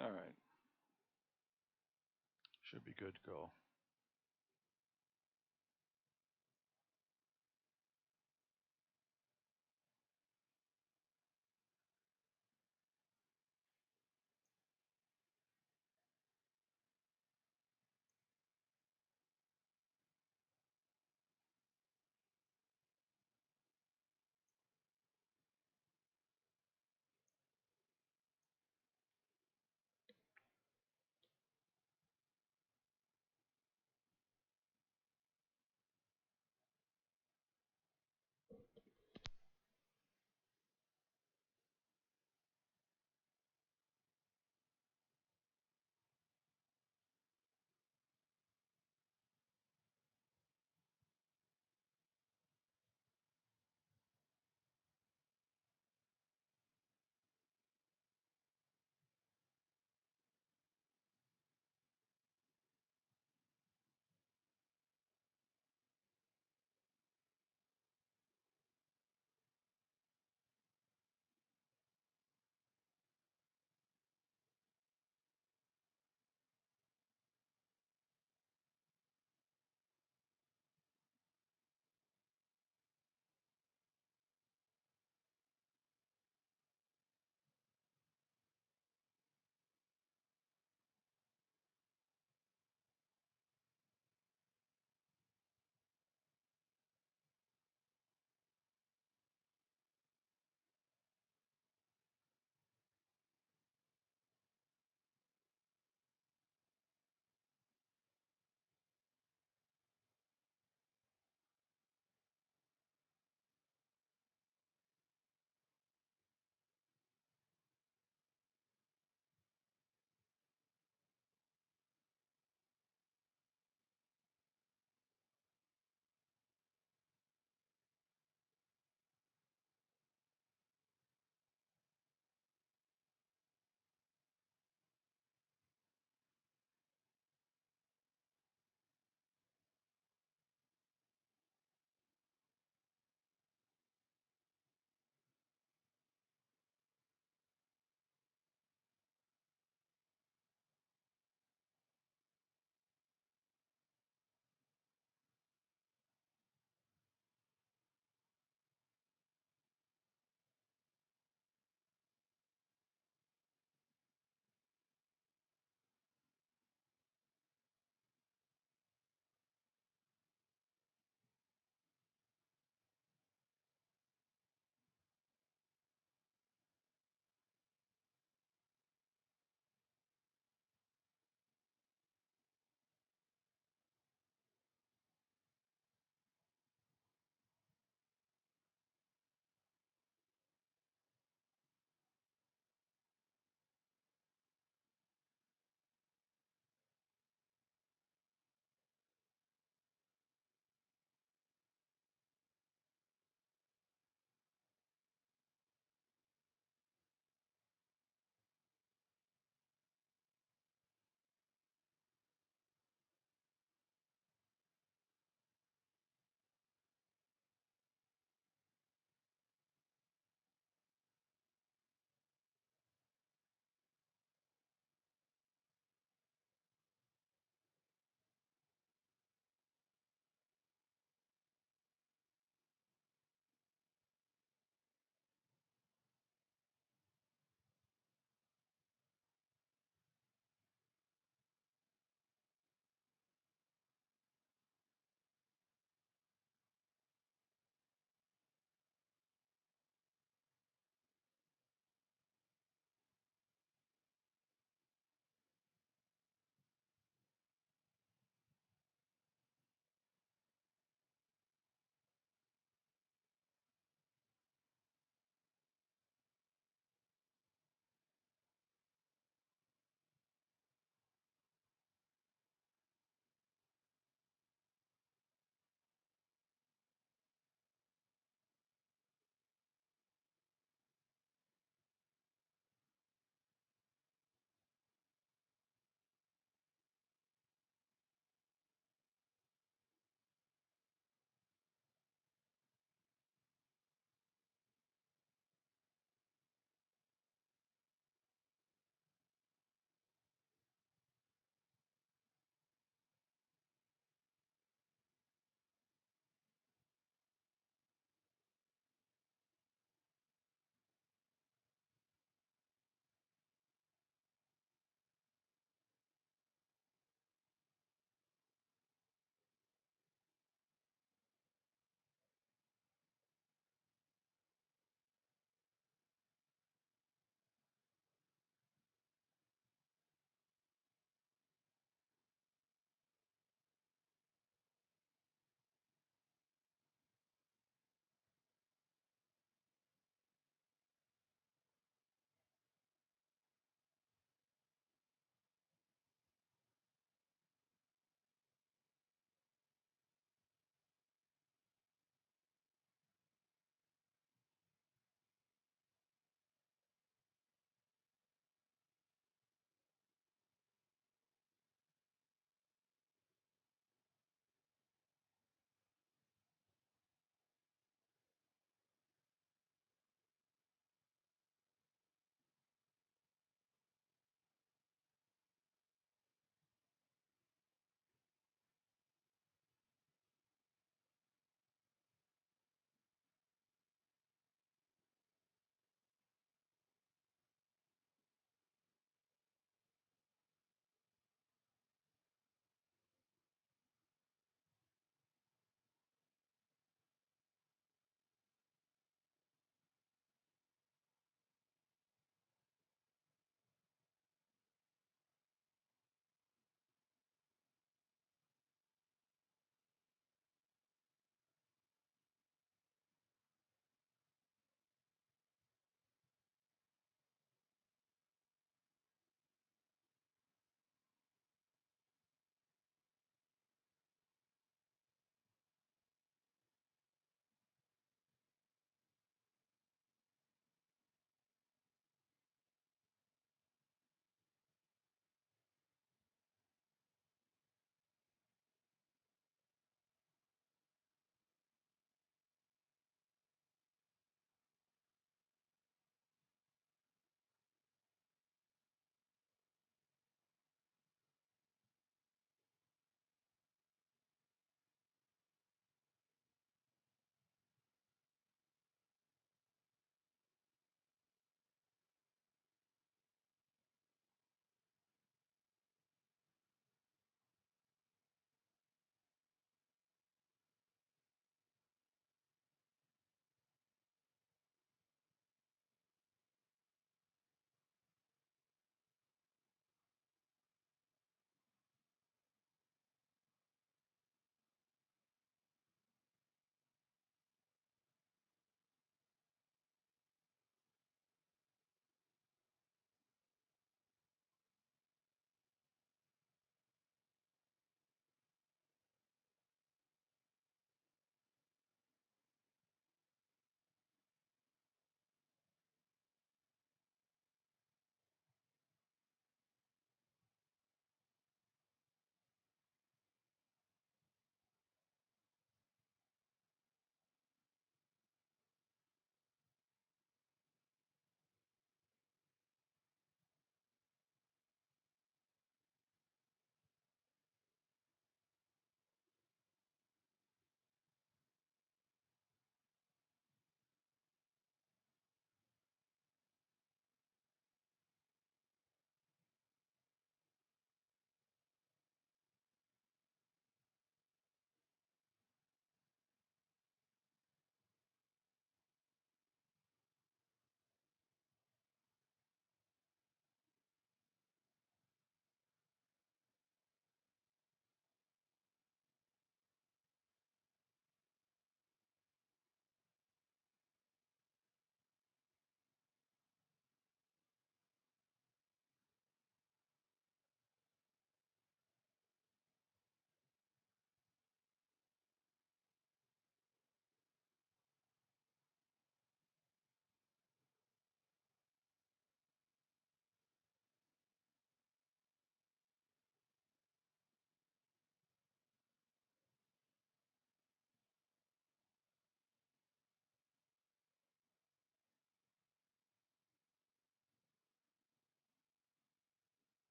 All right. Should be good to go.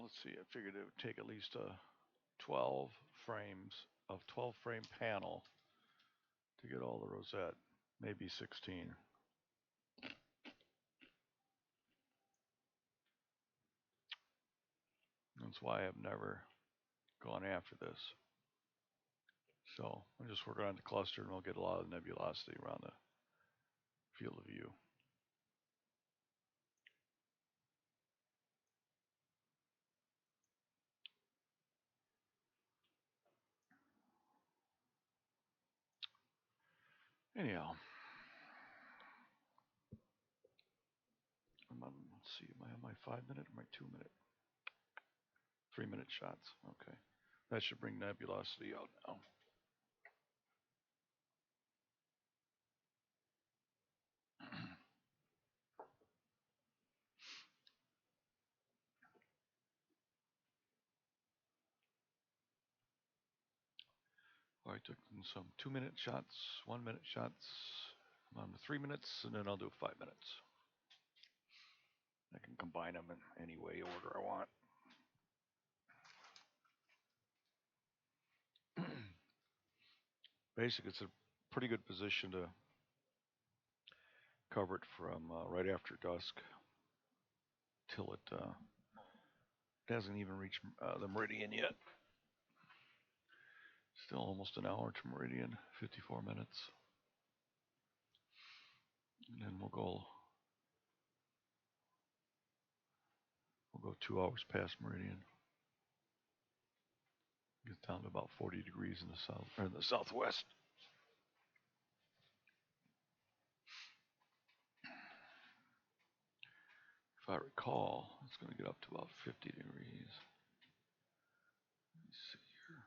let's see, I figured it would take at least 12 frames of 12 frame panel to get all the rosette, maybe 16. That's why I've never gone after this. So I'm just working on the cluster and we'll get a lot of nebulosity around the field of view. Anyhow, let's see, am I on my 5 minute or my 2 minute? 3 minute shots, okay. That should bring nebulosity out now. I took some 2 minute shots, 1 minute shots, I'm on the 3 minutes, and then I'll do 5 minutes. I can combine them in any way order I want. Basically, it's a pretty good position to cover it from right after dusk till it hasn't even reached the meridian yet. Still almost an hour to meridian, 54 minutes. And then we'll go 2 hours past meridian. Get down to about 40 degrees in the south or in the southwest. If I recall, it's going to get up to about 50 degrees. Let me see here.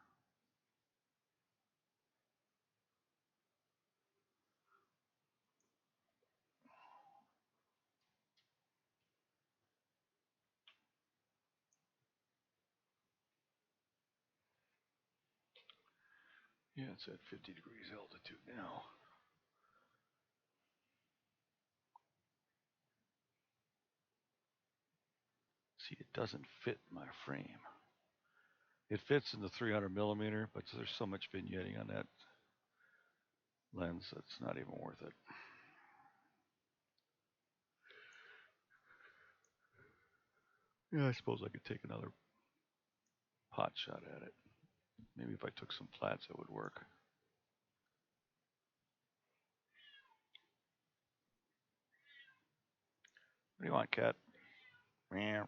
Yeah, it's at 50 degrees altitude now. See, it doesn't fit my frame. It fits in the 300 millimeter, but there's so much vignetting on that lens that's not even worth it. Yeah, I suppose I could take another pot shot at it. Maybe if I took some plats, it would work. What do you want, cat? Meow.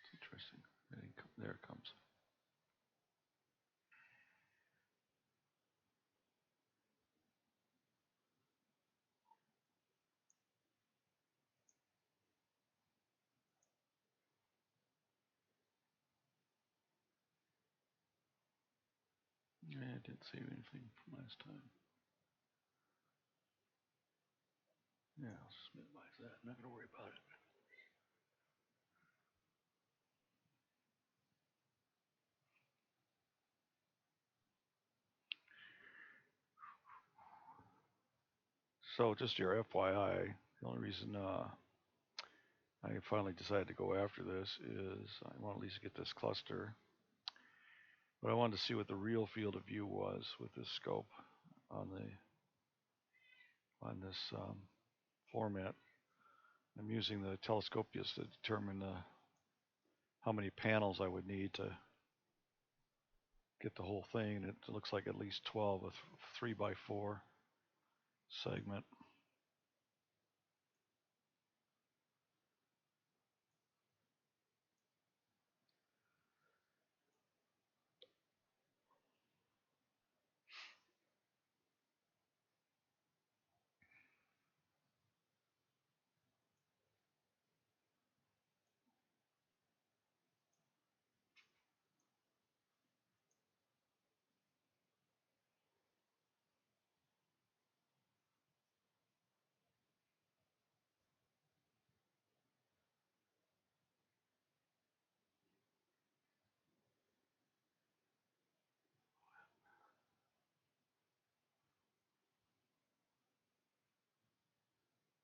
It's interesting. There it comes. Yeah, I didn't save anything from last time. Yeah, I'll just minimize that. I'm not going to worry about it. So just your FYI, the only reason I finally decided to go after this is I want to at least get this cluster. But I wanted to see what the real field of view was with this scope on this format. I'm using the telescopius to determine how many panels I would need to get the whole thing, and it looks like at least 12, a 3x4 segment.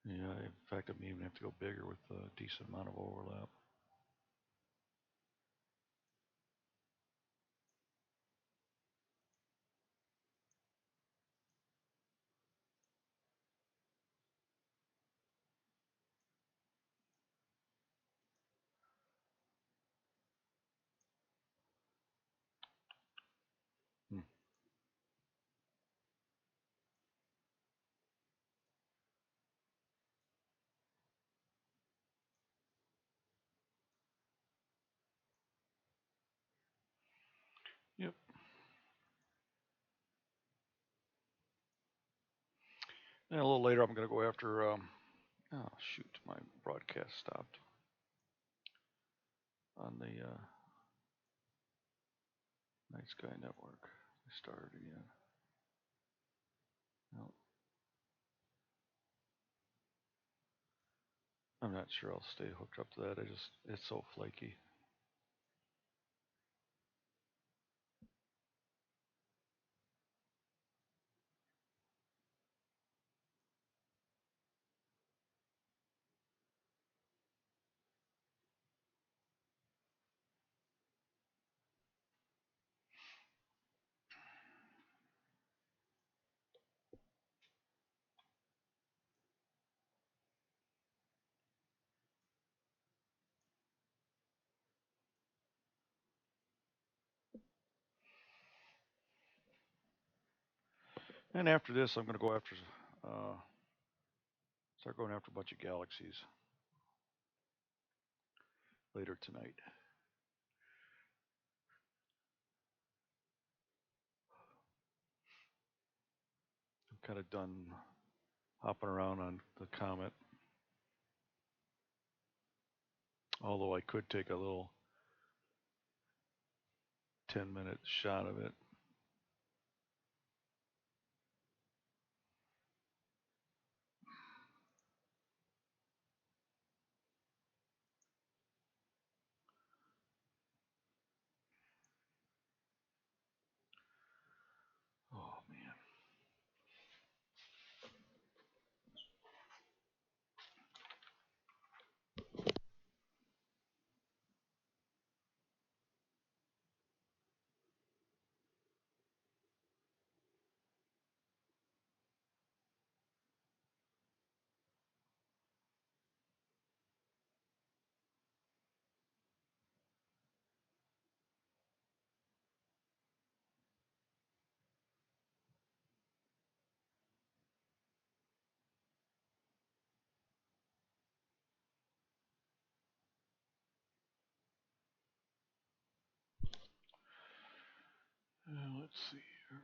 Yeah, in fact, I may even have to go bigger with a decent amount of overlap. Hmm. Yep. And a little later, I'm going to go after. Oh shoot, my broadcast stopped on the Night Sky Network. I started again. No, I'm not sure I'll stay hooked up to that. It's so flaky. And after this, I'm going to go after, uh, start going after a bunch of galaxies later tonight. I'm kind of done hopping around on the comet, although I could take a little 10-minute shot of it. Oh man. Let's see here.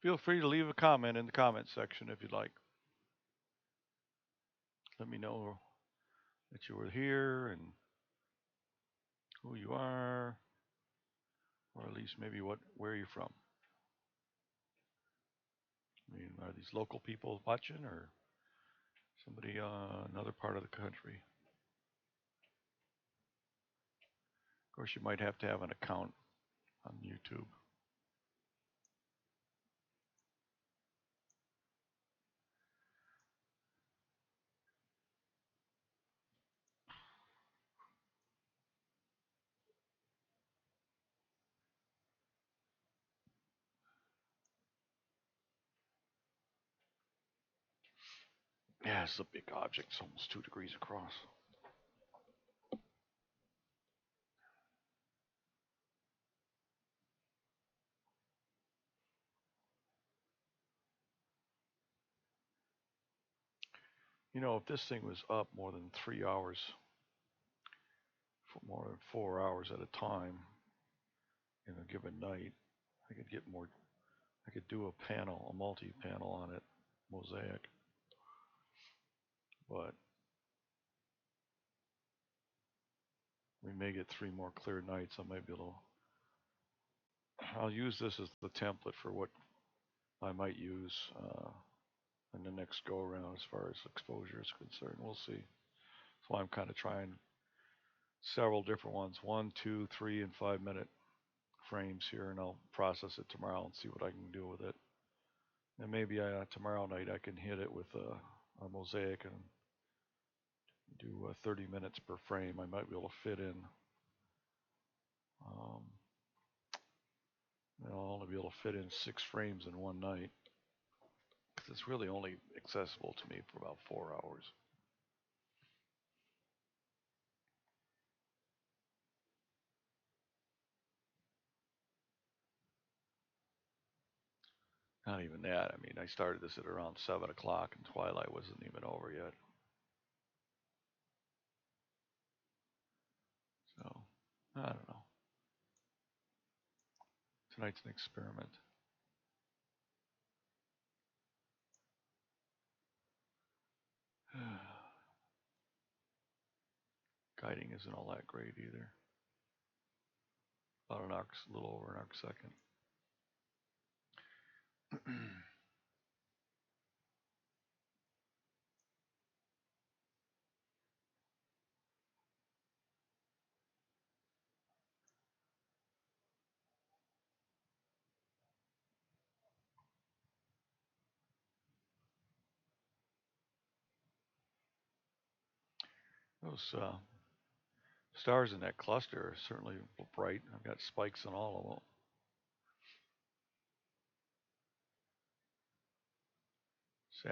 Feel free to leave a comment in the comment section if you'd like. Let me know that you were here and who you are, or at least maybe where you're from. I mean, are these local people watching or somebody another part of the country? Of course, you might have to have an account on YouTube. Yeah, it's a big object. It's almost 2 degrees across. You know, if this thing was up more than 3 hours, for more than 4 hours at a time in a given night, I could get more. I could do a panel, a multi-panel on it, mosaic. But we may get 3 more clear nights. I might be able. I'll use this as the template for what I might use in the next go around as far as exposure is concerned. We'll see. So I'm kind of trying several different ones, 1, 2, 3, and 5 minute frames here, and I'll process it tomorrow and see what I can do with it. And maybe tomorrow night I can hit it with a mosaic and do 30 minutes per frame. I might be able to fit in. I'll only be able to fit in 6 frames in one night because it's really only accessible to me for about 4 hours. Not even that. I mean, I started this at around 7 o'clock and twilight wasn't even over yet. So, I don't know. Tonight's an experiment. Guiding isn't all that great either. About an arc, a little over an arc second. Those stars in that cluster are certainly bright. I've got spikes on all of them.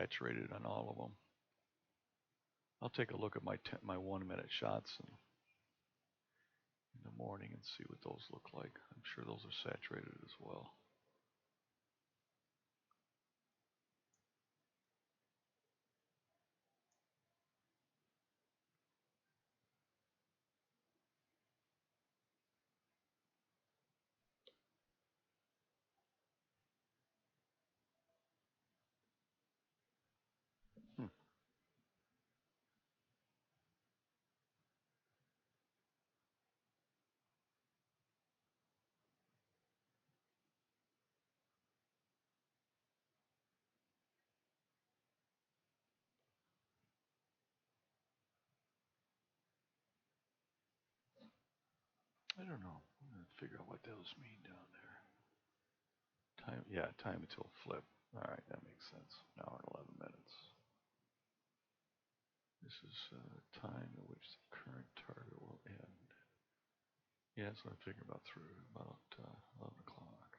Saturated on all of them. I'll take a look at my 1 minute shots in the morning and see what those look like. I'm sure those are saturated as well. Hmm. I don't know. I'm gonna figure out what those mean down there. Time, yeah, time until flip. All right, that makes sense. An hour and 11 minutes. This is time at which the current target will end. Yeah, that's what I'm figuring about through about 11 o'clock.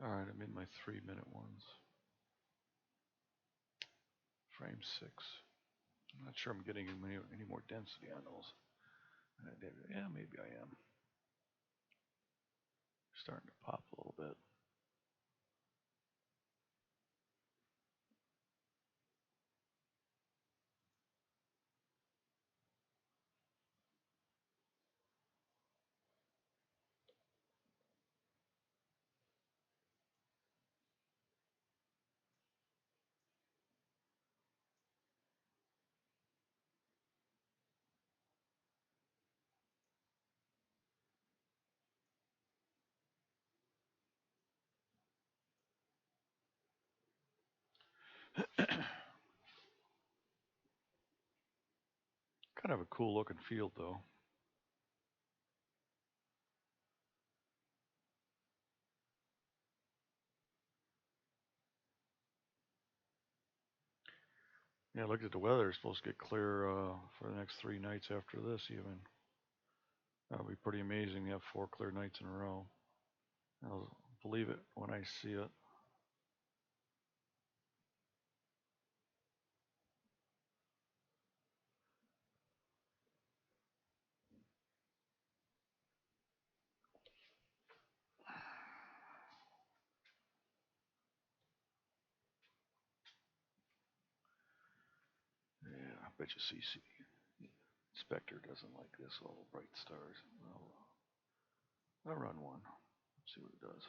All right, I'm in my 3-minute ones. Frame 6. I'm not sure I'm getting any more density on those. Yeah, maybe I am. Starting to pop a little bit. Kind of a cool looking field though. Yeah, look at the weather. It's supposed to get clear for the next 3 nights after this even. That'll be pretty amazing to have 4 clear nights in a row. I'll believe it when I see it. Yeah, I bet you CC Spectre doesn't like this, all the bright stars. I'll run one. See what it does.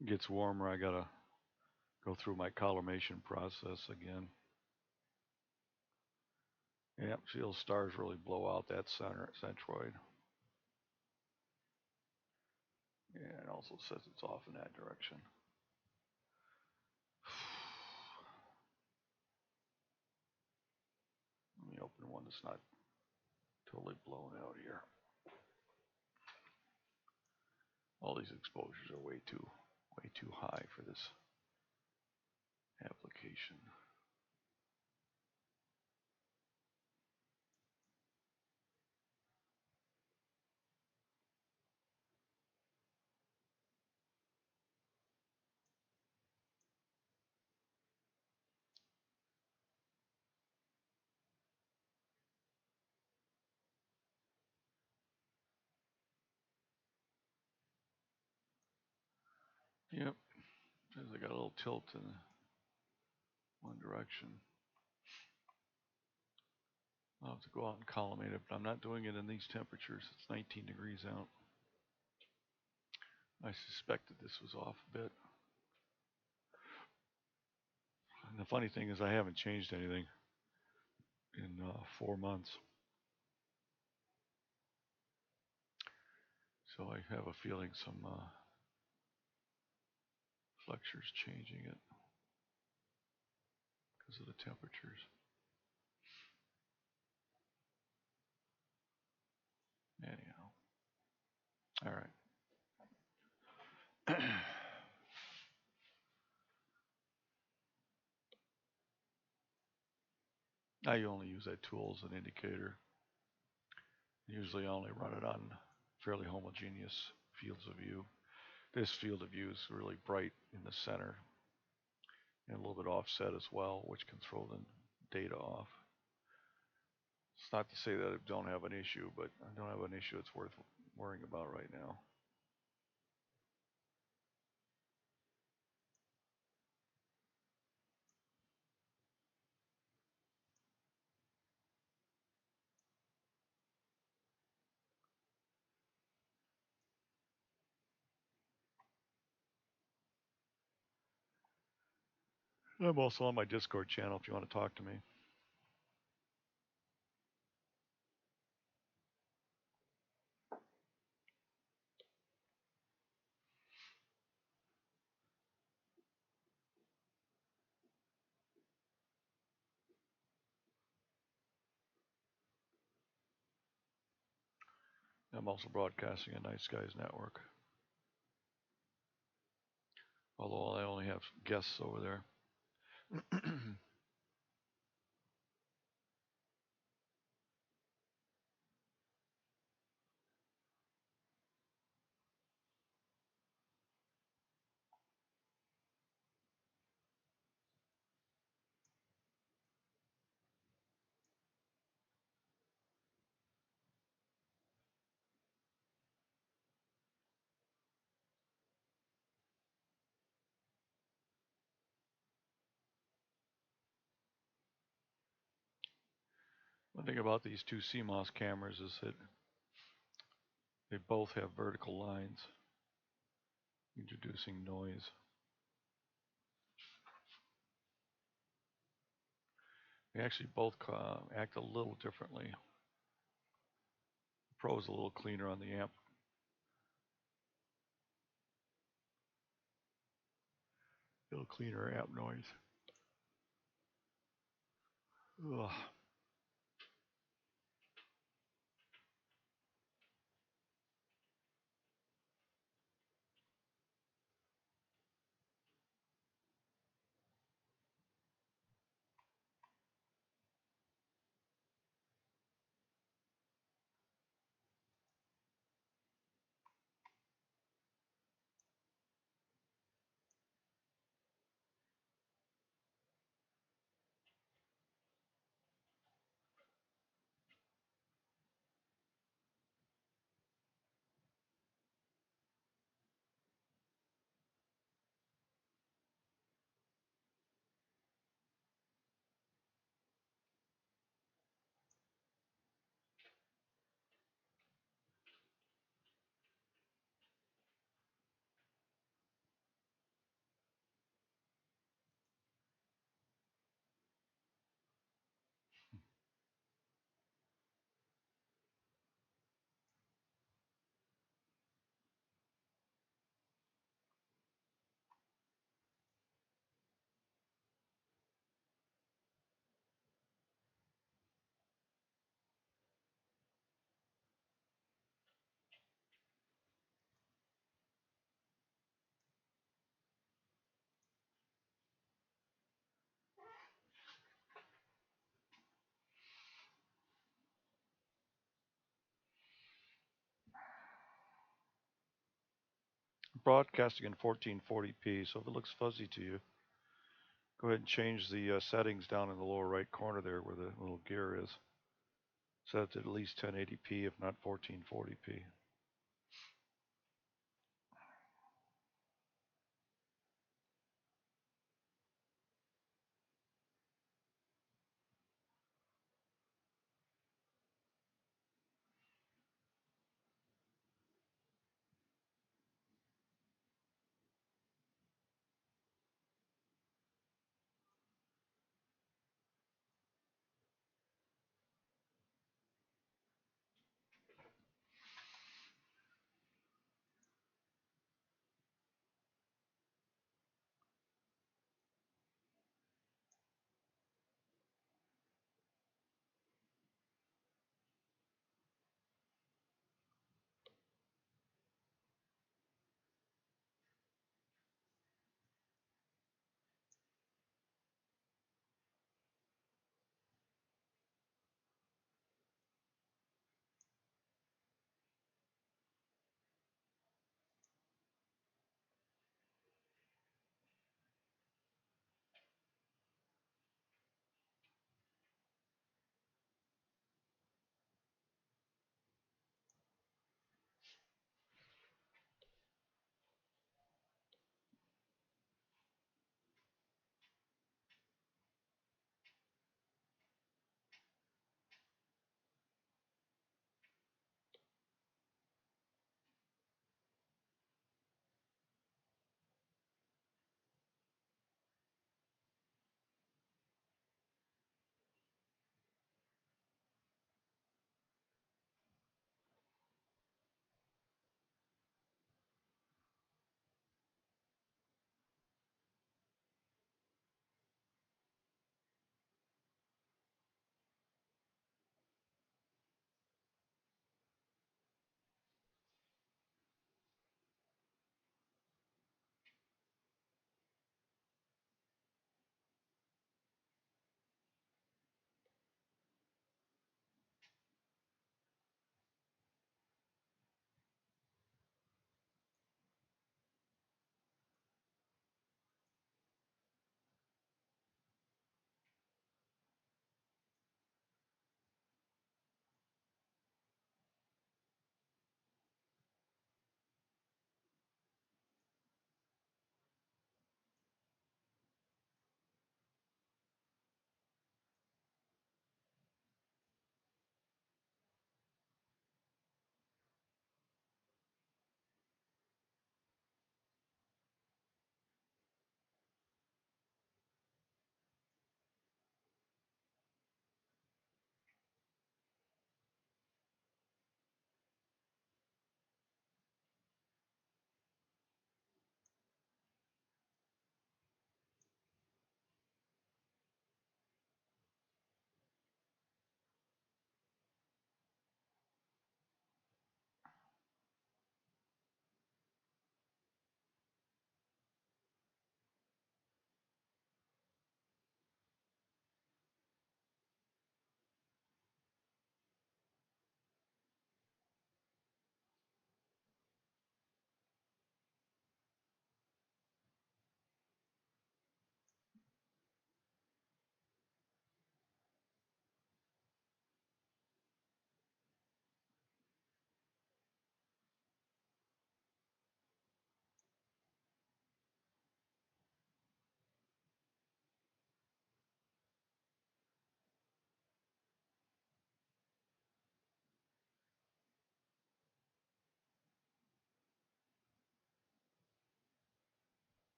It gets warmer, I gotta go through my collimation process again. Yep, see those stars really blow out that centroid. Yeah, it also says it's off in that direction. Let me open one that's not totally blown out here. All these exposures are way too high for this application. Yep, says I got a little tilt in one direction. I'll have to go out and collimate it, but I'm not doing it in these temperatures. It's 19 degrees out. I suspected this was off a bit. And the funny thing is I haven't changed anything in 4 months. So I have a feeling some flexure's changing it because of the temperatures. Anyhow. All right. I only use that tool as an indicator. Usually I only run it on fairly homogeneous fields of view. This field of view is really bright in the center and a little bit offset as well, which can throw the data off. It's not to say that I don't have an issue, but I don't have an issue that's worth worrying about right now. I'm also on my Discord channel if you want to talk to me. I'm also broadcasting on Night Skies Network, although I only have guests over there. One thing about these two CMOS cameras is that they both have vertical lines, introducing noise. They actually both act a little differently. The Pro is a little cleaner on the amp. A little cleaner amp noise. Ugh. Broadcasting in 1440p, so if it looks fuzzy to you, go ahead and change the settings down in the lower right corner there where the little gear is. Set it to at least 1080p, if not 1440p.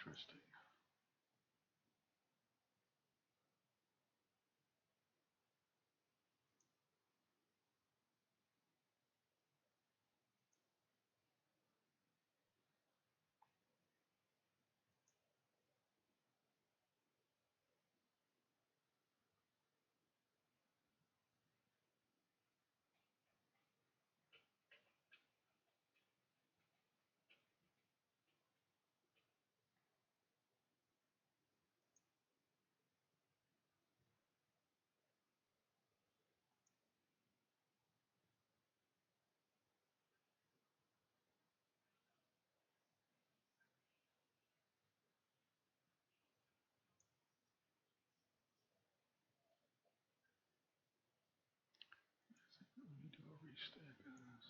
Interesting. Let me do a restack of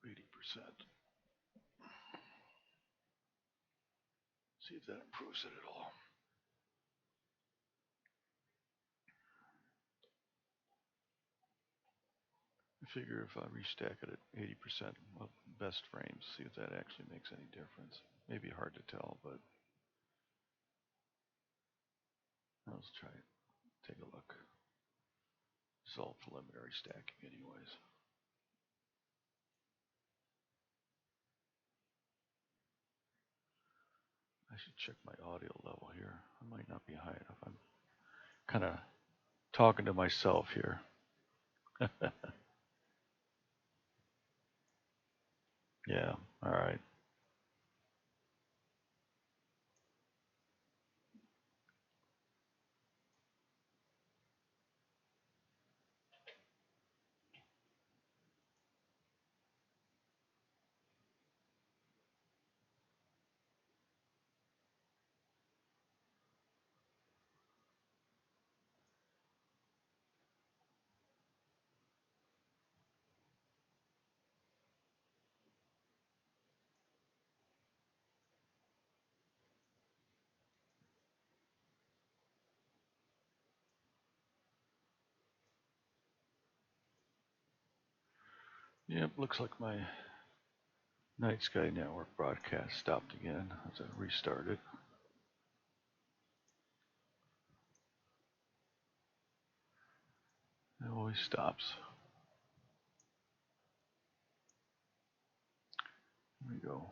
80%. See if that improves it at all. I figure if I restack it at 80% of best frames, see if that actually makes any difference. Maybe hard to tell, but let's try it. Take a look. It's all preliminary stacking anyways. I should check my audio level here. I might not be high enough. I'm kind of talking to myself here. Yeah, all right. Yep, looks like my Night Sky Network broadcast stopped again as I restarted. It always stops. Here we go.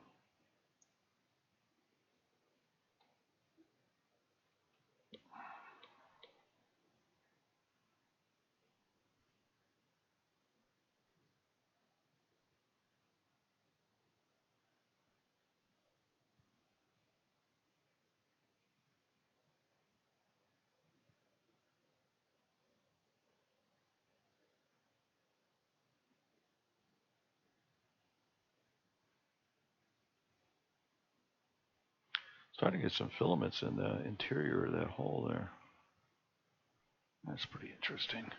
Starting to get some filaments in the interior of that hole there. That's pretty interesting.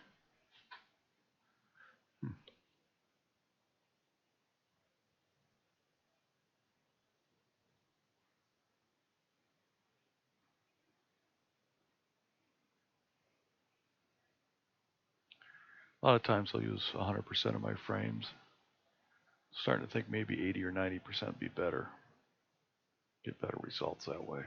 A lot of times I'll use 100% of my frames. Starting to think maybe 80 or 90% would be better. Get better results that way.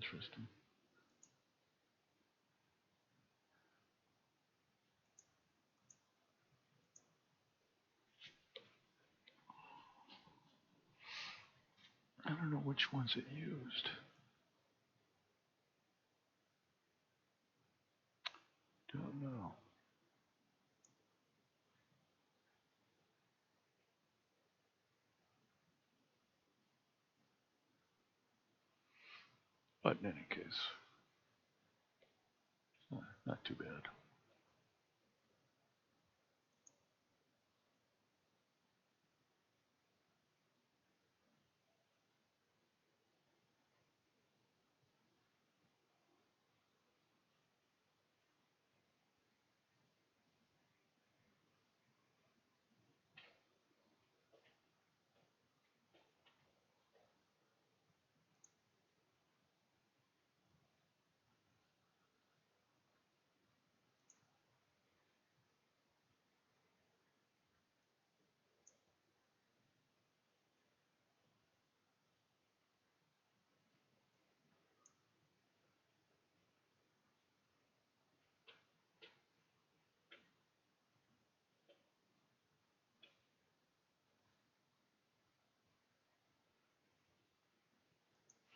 Interesting. I don't know which ones it used. Don't know. But in any case, not too bad.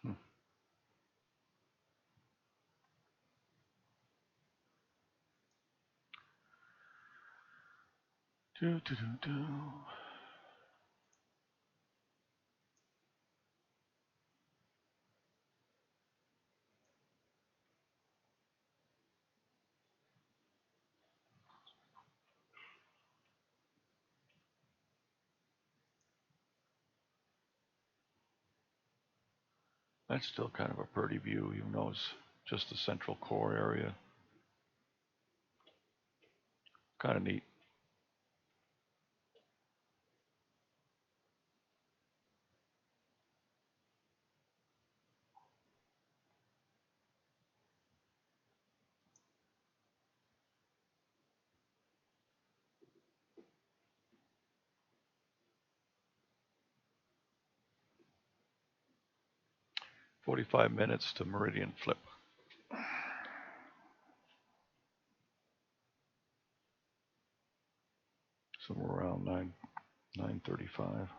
Hmm. Do, do, do, do. That's still kind of a pretty view, even though it's just the central core area. Kind of neat. "45 minutes to meridian flip." Somewhere around 9:35.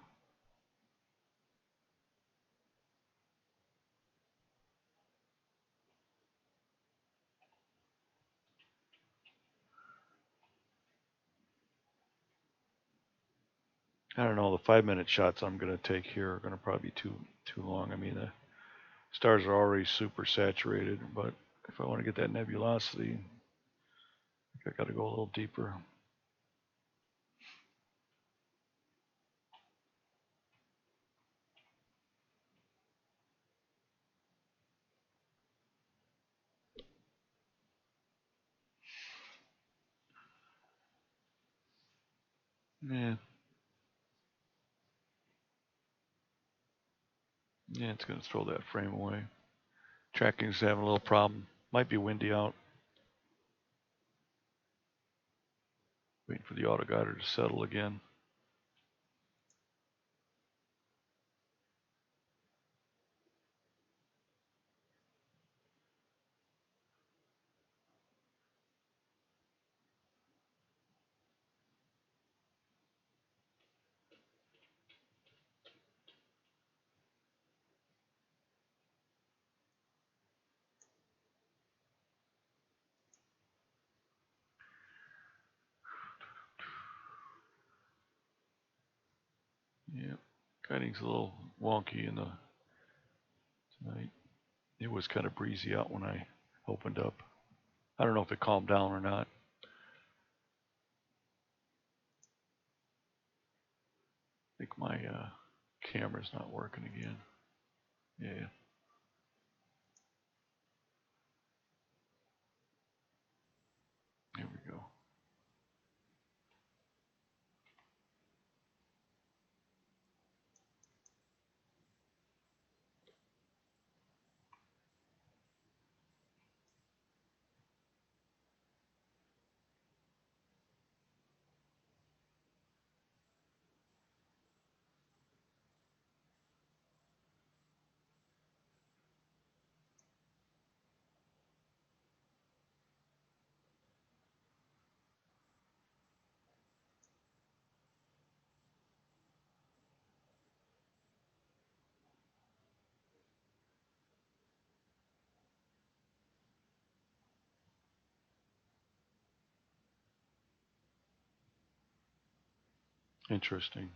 I don't know. The 5-minute shots I'm going to take here are going to probably be too long. I mean, the stars are already super saturated, but if I want to get that nebulosity, I got to go a little deeper. Yeah, yeah, it's going to throw that frame away. Tracking's having a little problem. Might be windy out. Waiting for the autoguider to settle again. Yeah, guiding's a little wonky in the tonight. It was kind of breezy out when I opened up. I don't know if it calmed down or not. I think my camera's not working again. Yeah. Here we go. Interesting.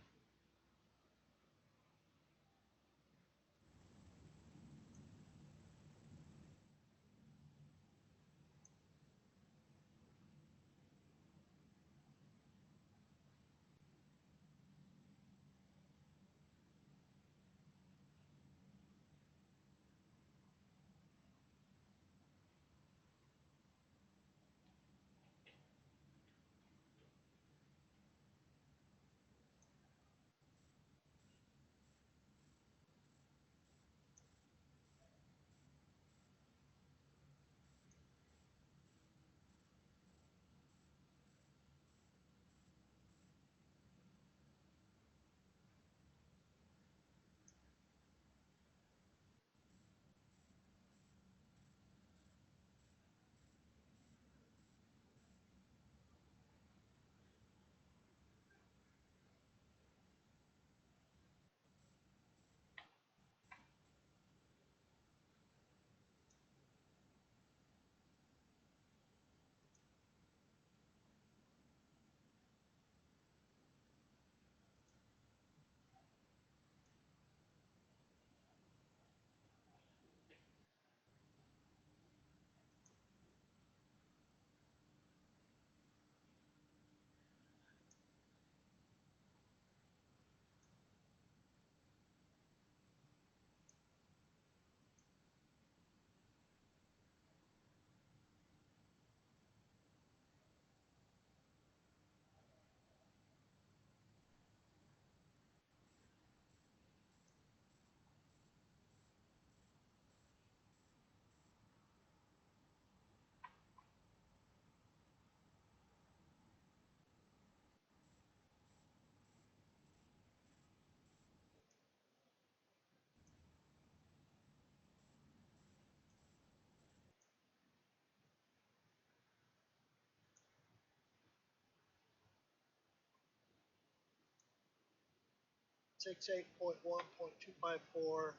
6.8.1.254.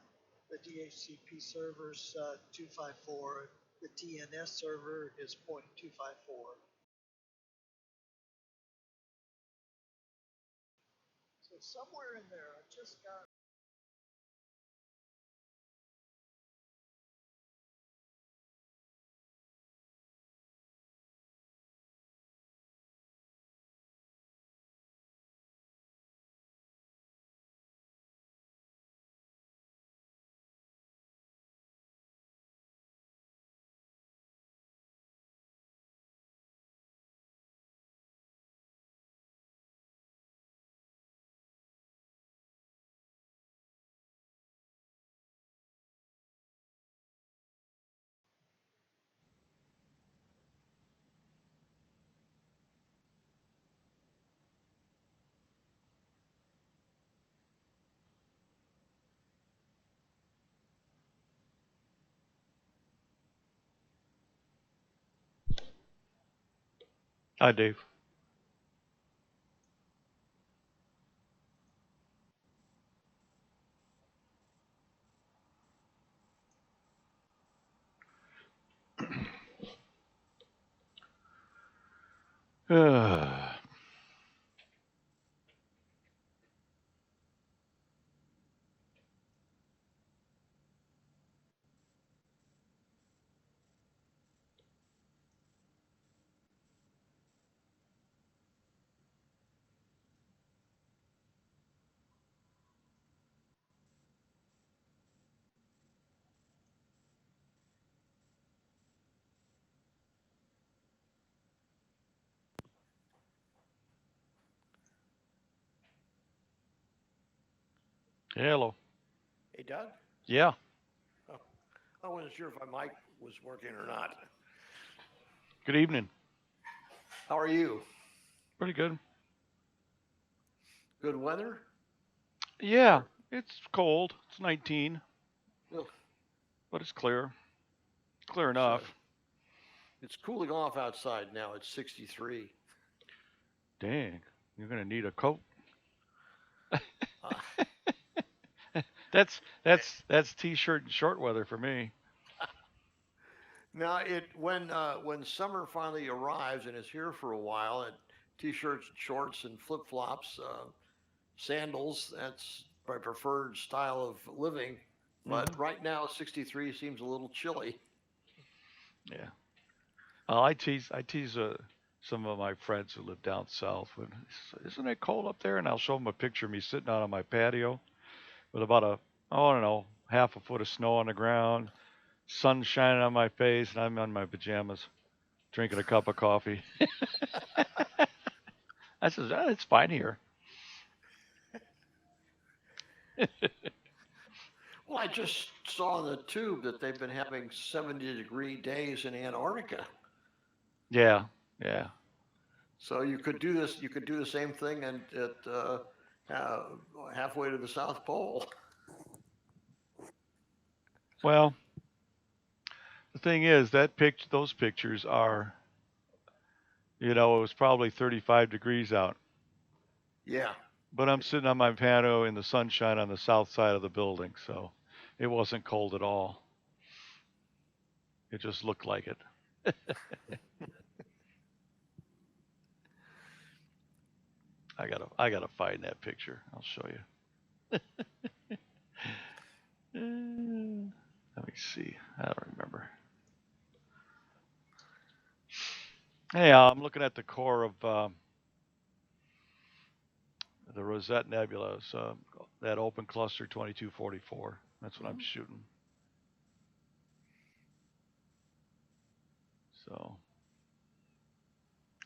The DHCP server's 254. The DNS server is 0.254. So somewhere in there, I just got. Hi, Dave. Hello. Hey, Doug? Yeah. Oh, I wasn't sure if my mic was working or not. Good evening. How are you? Pretty good. Good weather? Yeah. Or, It's cold. It's 19, ugh, but it's clear. Clear it's enough. it's cooling off outside now. It's 63. Dang. You're gonna need a coat. Uh, That's t-shirt and short weather for me. Now, when summer finally arrives and is here for a while, and t-shirts, shorts, and flip-flops, sandals, that's my preferred style of living. But Hmm. right now, 63 seems a little chilly. Yeah. I tease some of my friends who live down south. When isn't it cold up there? And I'll show them a picture of me sitting out on my patio with about I don't know, half a foot of snow on the ground, sun shining on my face, and I'm in my pajamas drinking a cup of coffee. I says, it's fine here. Well, I just saw on the tube that they've been having 70-degree days in Antarctica. Yeah, yeah. So you could do this. You could do the same thing and at uh, halfway to the South Pole. Well, the thing is that those pictures are, it was probably 35 degrees out, Yeah. but I'm sitting on my patio in the sunshine on the south side of the building, so it wasn't cold at all. It just looked like it. I gotta find that picture. I'll show you. Let me see. I don't remember. Hey, I'm looking at the core of the Rosette Nebula. So that open cluster 2244. That's what I'm Mhm. shooting. So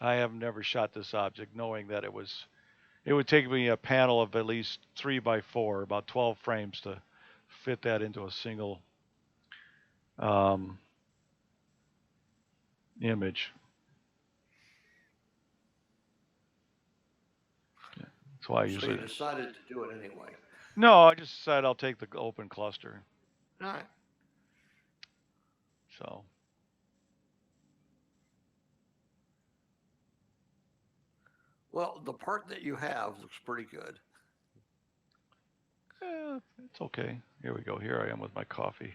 I have never shot this object knowing that it would take me a panel of at least 3 by 4, about 12 frames to fit that into a single um, image. Yeah, that's why I So you usually. decided to do it anyway. No, I just decided I'll take the open cluster. All right. So Well, the part that you have looks pretty good. It's okay. Here we go. Here I am with my coffee.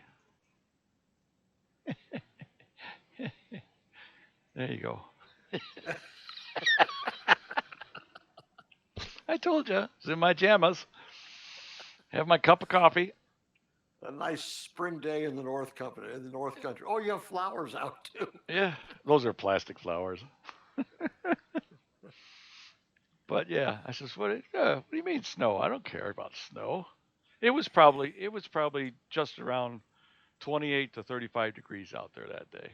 There you go. I told you. It's in my jammas. Have my cup of coffee. A nice spring day in the North Country. Oh, you have flowers out too. Yeah, those are plastic flowers. But yeah, I says, what do you mean snow? I don't care about snow. It was probably just around 28 to 35 degrees out there that day,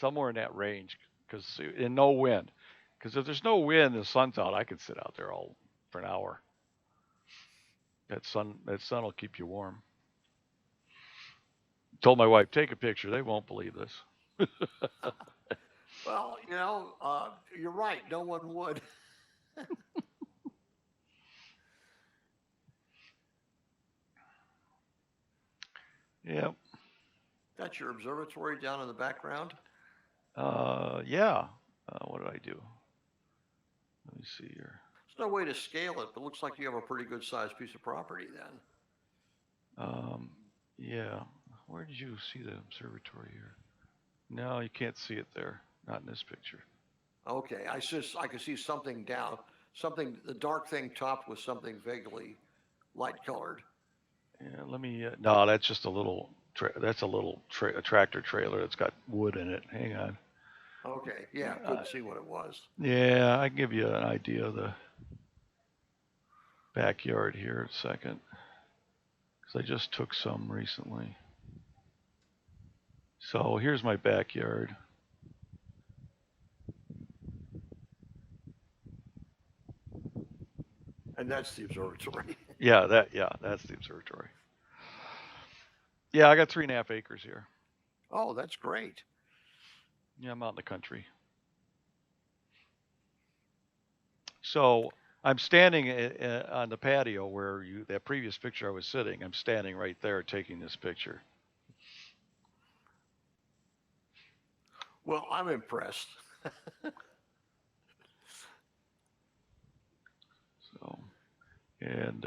somewhere in that range, because and no wind. Because if there's no wind, the sun's out, I could sit out there all for an hour. That sun will keep you warm. Told my wife, take a picture. They won't believe this. Well, you're right. No one would. Yep. That's your observatory down in the background. Yeah. What did I do? Let me see here. There's no way to scale it, but it looks like you have a pretty good sized piece of property then. Um, yeah. Where did you see the observatory here? No, you can't see it there. Not in this picture. Okay, I can see something down, something the dark thing topped with something vaguely light colored. Yeah, let me. No, that's just a little. That's a little a tractor trailer that's got wood in it. Hang on. Okay, yeah, couldn't see what it was. Yeah, I can give you an idea of the backyard here in a second, because I just took some recently. So here's my backyard. And that's the observatory. Yeah, that's the observatory. Yeah, I got 3.5 acres here. Oh, that's great. Yeah, I'm out in the country. So I'm standing on the patio where that previous picture I was sitting. I'm standing right there taking this picture. Well, I'm impressed. So and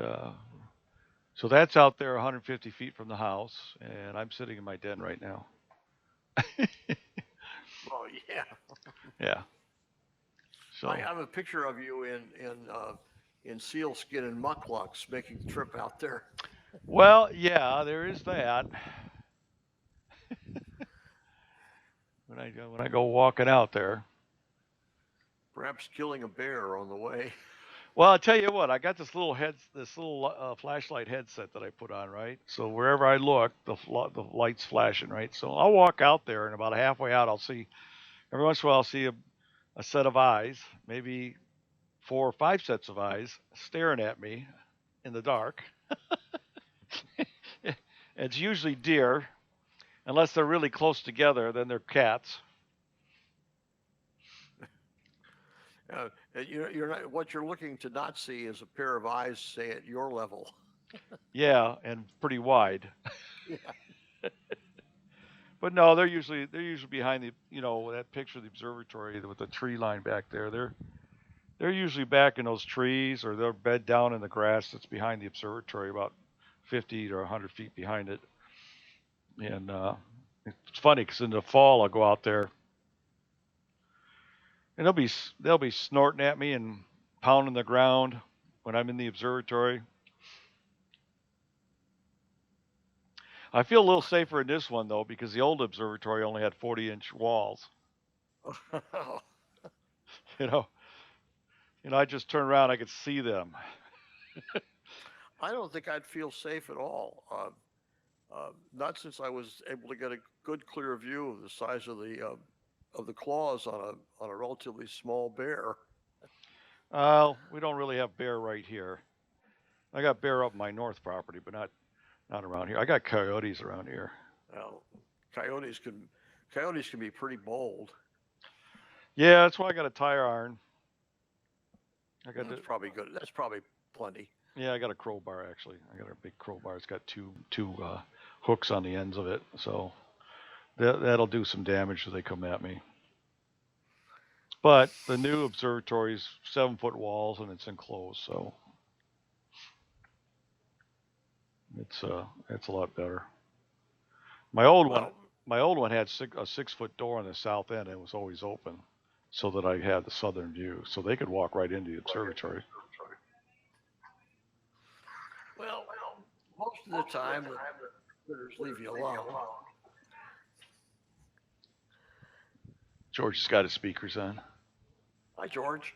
so that's out there 150 feet from the house, and I'm sitting in my den right now. Oh yeah. Yeah. So I have a picture of you in sealskin and mucklucks making the trip out there. well, yeah, there is that. When I go walking out there. Perhaps killing a bear on the way. Well, I'll tell you what, I got this little flashlight headset that I put on, right? So wherever I look, the light's flashing, right? So I'll walk out there, and about halfway out, I'll see every once in a while I'll see a set of eyes, maybe 4 or 5 sets of eyes staring at me in the dark. It's usually deer, unless they're really close together, then they're cats. You're not, what you're looking to not see is a pair of eyes, say at your level. Yeah, and pretty wide. Yeah. But no, they're usually behind that picture of the observatory with the tree line back there. They're usually back in those trees, or they're bed down in the grass that's behind the observatory, about 50 or 100 feet behind it. And it's funny because in the fall I'll go out there, and they'll be snorting at me and pounding the ground when I'm in the observatory. I feel a little safer in this one though, because the old observatory only had 40-inch walls. You know, I just turn around, I could see them. I don't think I'd feel safe at all. Not since I was able to get a good clear view of the size of the claws on a relatively small bear. Well, we don't really have bear right here. I got bear up my north property, but not around here. I got coyotes around here. Well, coyotes can coyotes can be pretty bold. Yeah, that's why I got a tire iron. I got That's the probably good. That's probably plenty. Yeah, I got a crowbar actually. I got a big crowbar. It's got two hooks on the ends of it, so that'll do some damage if they come at me. But the new observatory's 7-foot walls and it's enclosed, so It's a lot better. My old one, Well, my old one had a 6 foot door on the south end. And it was always open, so that I had the southern view, so they could walk right into the observatory. well, most of the time the critters leave you alone. George has got his speakers on. Hi, George.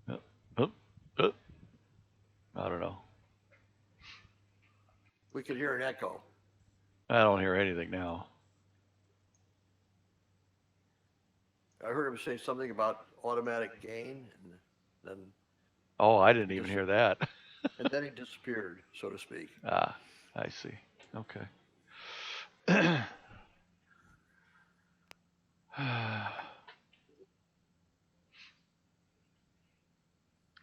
Uh, uh, uh, I don't know. We could hear an echo. I don't hear anything now. I heard him say something about automatic gain, and then Oh, I didn't he even dis- hear that. and then he disappeared, so to speak. Ah, I see. Okay.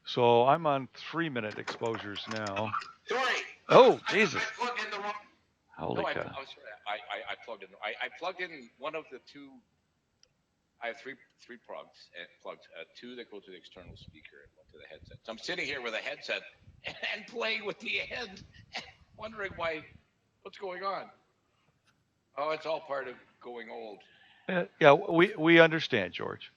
So I'm on 3 minute exposures now. Sorry. Oh, Jesus. I plugged in the wrong. Holy No, I, cow. I was sorry. I plugged in. I plugged in one of the two. I have three plugs. Two that go to the external speaker and one to the headset. So I'm sitting here with a headset and playing with the end, wondering why. What's going on? Oh, it's all part of going old. Yeah, we understand, George.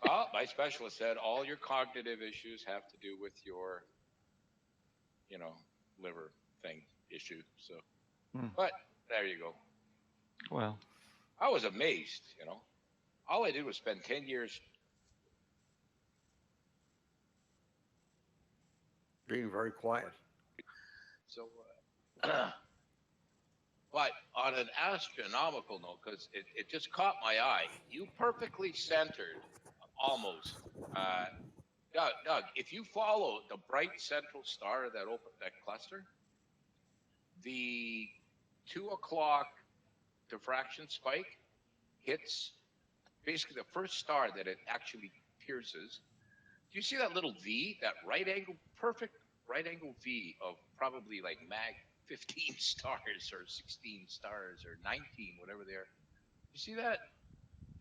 Well, my specialist said all your cognitive issues have to do with your, liver thing issue. So, but there you go. Well, I was amazed. All I did was spend 10 years Being very quiet. So, but on an astronomical note, because it just caught my eye, you perfectly centered, almost. Doug, if you follow the bright central star of that cluster, the 2 o'clock diffraction spike hits basically the first star that it actually pierces. Do you see that little V, that perfect right angle V of probably like mag 15 stars or 16 stars or 19, whatever they are? You see that?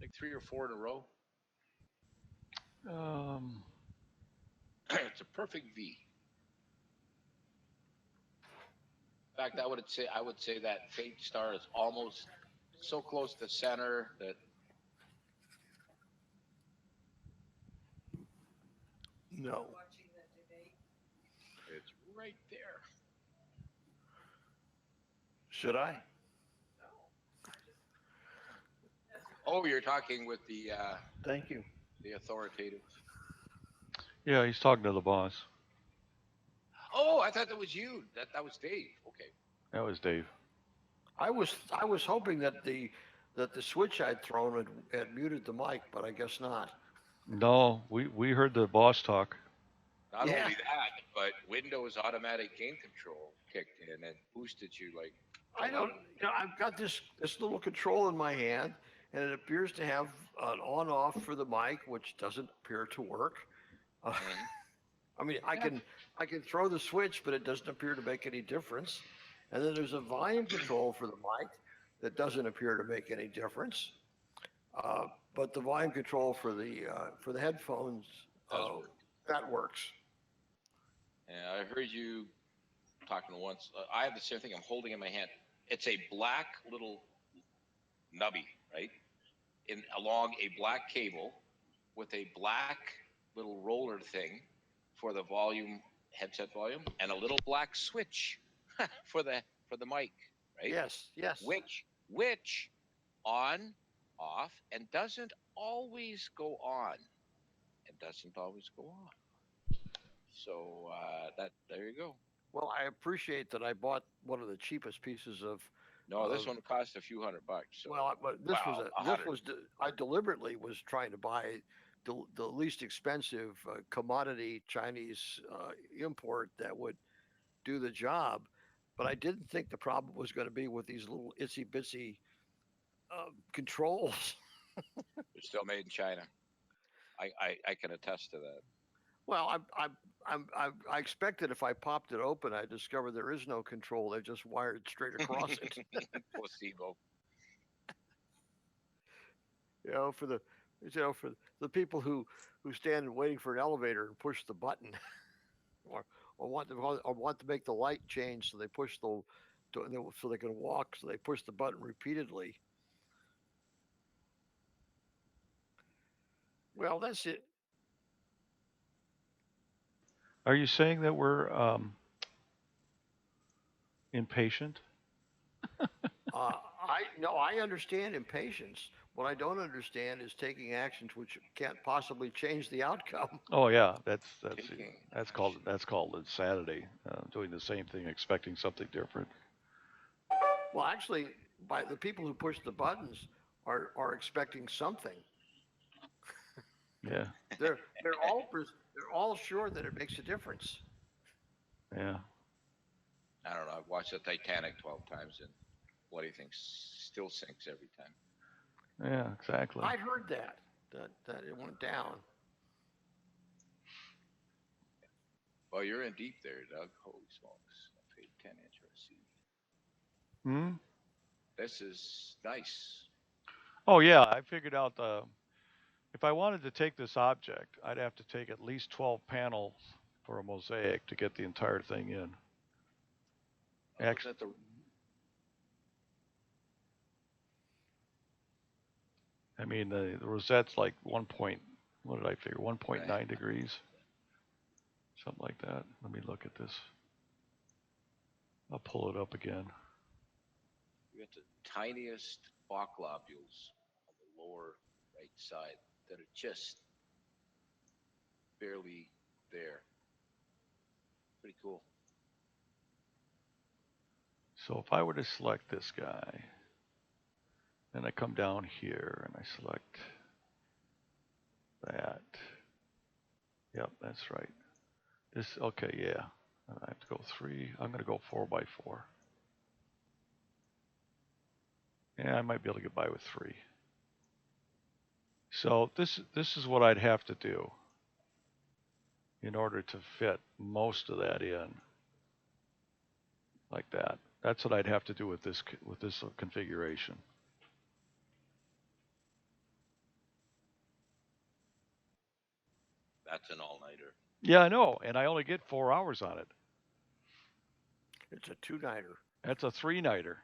Like 3 or 4 in a row? um, It's a perfect V. In fact, I would say that faint star is almost so close to center that No. it's right there. Should I? Oh, you're talking with Thank you. the authoritative. yeah, he's talking to the boss. Oh, I thought that was you. That was Dave. Okay. That was Dave. I was hoping that the switch I'd thrown had muted the mic, but I guess not. No, we heard the boss talk. Not Yeah. only that, but Windows automatic gain control kicked in and boosted you like. I don't. I've got this little control in my hand, and it appears to have an on-off for the mic, which doesn't appear to work. I mean, I can throw the switch, but it doesn't appear to make any difference. And then there's a volume control for the mic that doesn't appear to make any difference. But the volume control for the headphones Does work. that works. And I heard you talking once. I have the same thing. I'm holding in my hand. It's a black little nubby, right? Along a black cable with a black little roller thing for the headset volume, and a little black switch for the mic, right? Yes. Which on, off, and doesn't always go on. It doesn't always go on. So there you go. Well, I appreciate that I bought one of the cheapest pieces of. No, this one cost a few $100. So. Well, but this $100. was I deliberately was trying to buy the least expensive commodity Chinese import that would do the job, but I didn't think the problem was going to be with these little itsy bitsy controls. They're still made in China. I can attest to that. Well, I expected if I popped it open, I discovered there is no control. They're just wired straight across it. Placebo. For the For the people who stand waiting for an elevator and push the button, or want to make the light change, so they push so they can walk, so they push the button repeatedly. Well, that's it. Are you saying that we're impatient? I no, I understand impatience. What I don't understand is taking actions which can't possibly change the outcome. Oh yeah, Taking that's called insanity. Doing the same thing, expecting something different. Well, actually, by the people who push the buttons are expecting something. Yeah, They're all sure that it makes a difference. yeah. I don't know. I've watched the Titanic 12 times, and what do you think? Still sinks every time. Yeah, exactly. I heard that it went down. Well, you're in deep there, Doug. Holy smokes! I paid 10 inch RC. Hmm. This is nice. Oh yeah, I figured out if I wanted to take this object, I'd have to take at least 12 panels for a mosaic to get the entire thing in. Was Actually, that the? I mean the rosette's like 1 point. What did I figure? 1.9 Right. degrees, something like that. Let me look at this. I'll pull it up again. We got the tiniest Bach globules on the lower right side that are just barely there. Pretty cool. So if I were to select this guy, then I come down here and I select that. Yep, that's right. This, okay, yeah. And I have to go 3. I'm going to go 4 by 4. Yeah, I might be able to get by with 3. So this is what I'd have to do in order to fit most of that in like that. That's what I'd have to do with this configuration. That's an all-nighter. Yeah, I know, and I only get 4 hours on it. It's a two-nighter. That's a 3-nighter.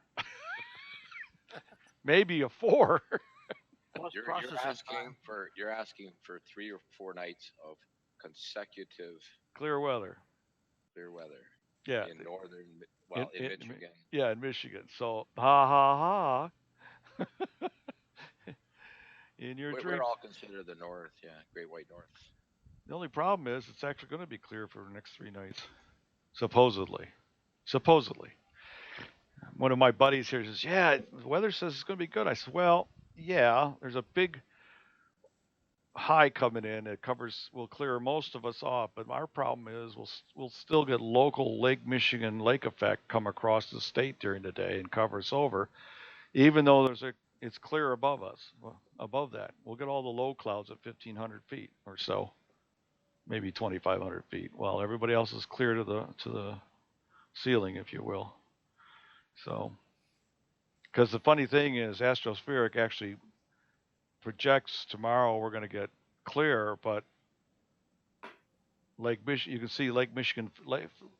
Maybe a 4. Plus You're processing asking time. you're asking for 3 or 4 nights of consecutive Clear weather. clear weather Yeah, in northern, in, well, in in Michigan. yeah, in Michigan. So ha ha ha. In your We're dream. all considered the north, yeah, Great White North. The only problem is it's actually going to be clear for the next 3 nights, supposedly. Supposedly. One of my buddies here says, "Yeah, the weather says it's going to be good." I said, "Well, yeah, there's a big high coming in. It will clear most of us off, but our problem is we'll still get local Lake Michigan lake effect come across the state during the day and cover us over, even though it's clear above us. Above that, we'll get all the low clouds at 1,500 feet or so, maybe 2,500 feet, while everybody else is clear to the ceiling, if you will. So, because the funny thing is, Astrospheric actually projects tomorrow we're going to get clear, but Lake Michigan, you can see Lake Michigan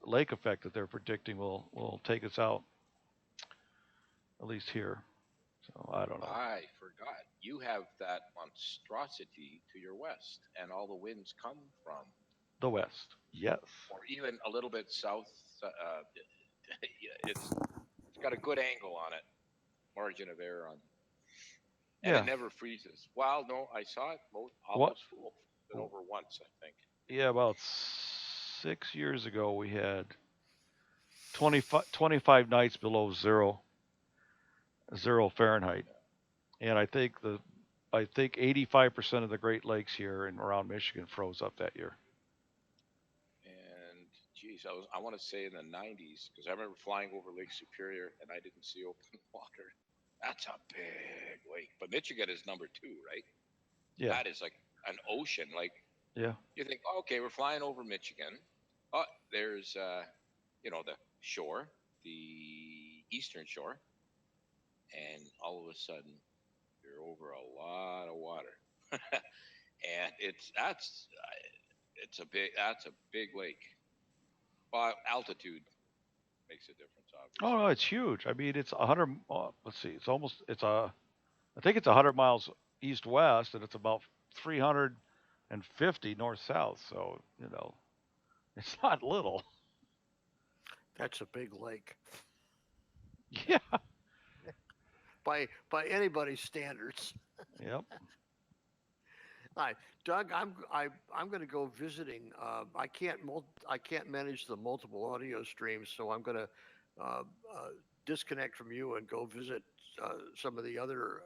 lake effect that they're predicting will take us out, at least here. So I don't know. I forgot. You have that monstrosity to your west, and all the winds come from, The West, yes. or even a little bit south. It's got a good angle on it, margin of error on, and it Yeah. never freezes. Well, no, I saw it What? almost full, been over once, I think. Yeah, about 6 years ago we had 25 nights below zero Fahrenheit, and I think 85% of the Great Lakes here and around Michigan froze up that year. And geez, I want to say in the 90s because I remember flying over Lake Superior and I didn't see open water. That's a big lake, but Michigan is number 2, right? Yeah, That is like an ocean. Like yeah, you think, oh, okay, we're flying over Michigan. Oh, there's the shore, the eastern shore, and all of a sudden you're over a lot of water. and it's a big lake. Well, altitude makes a difference, Oh no, obviously. it's huge. I mean, it's 100. Let's see, I think it's 100 miles east west, and it's about 350 north south. So it's not little. That's a big lake Yeah. by anybody's standards. Yep. Hi, Doug. I'm going to go visiting. I can't manage the multiple audio streams, so I'm going to uh, disconnect from you and go visit some of the other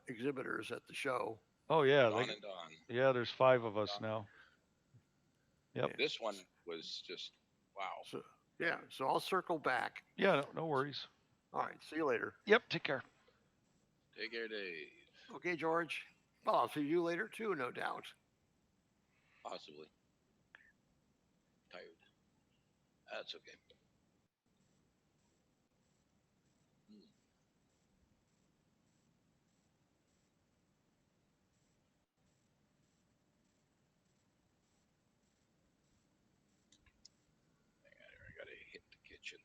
exhibitors at the show. Oh yeah. John and Don. Yeah. There's 5 of us Don. now. Yep. Yeah. This one was just wow. So yeah, so I'll circle back. Yeah. No, no worries. All right, see you later. Yep. Take care. Take care, Dave. Okay, George. Well, I'll see you later too, no doubt. Possibly tired. That's okay. Hmm. I gotta hit the kitchen.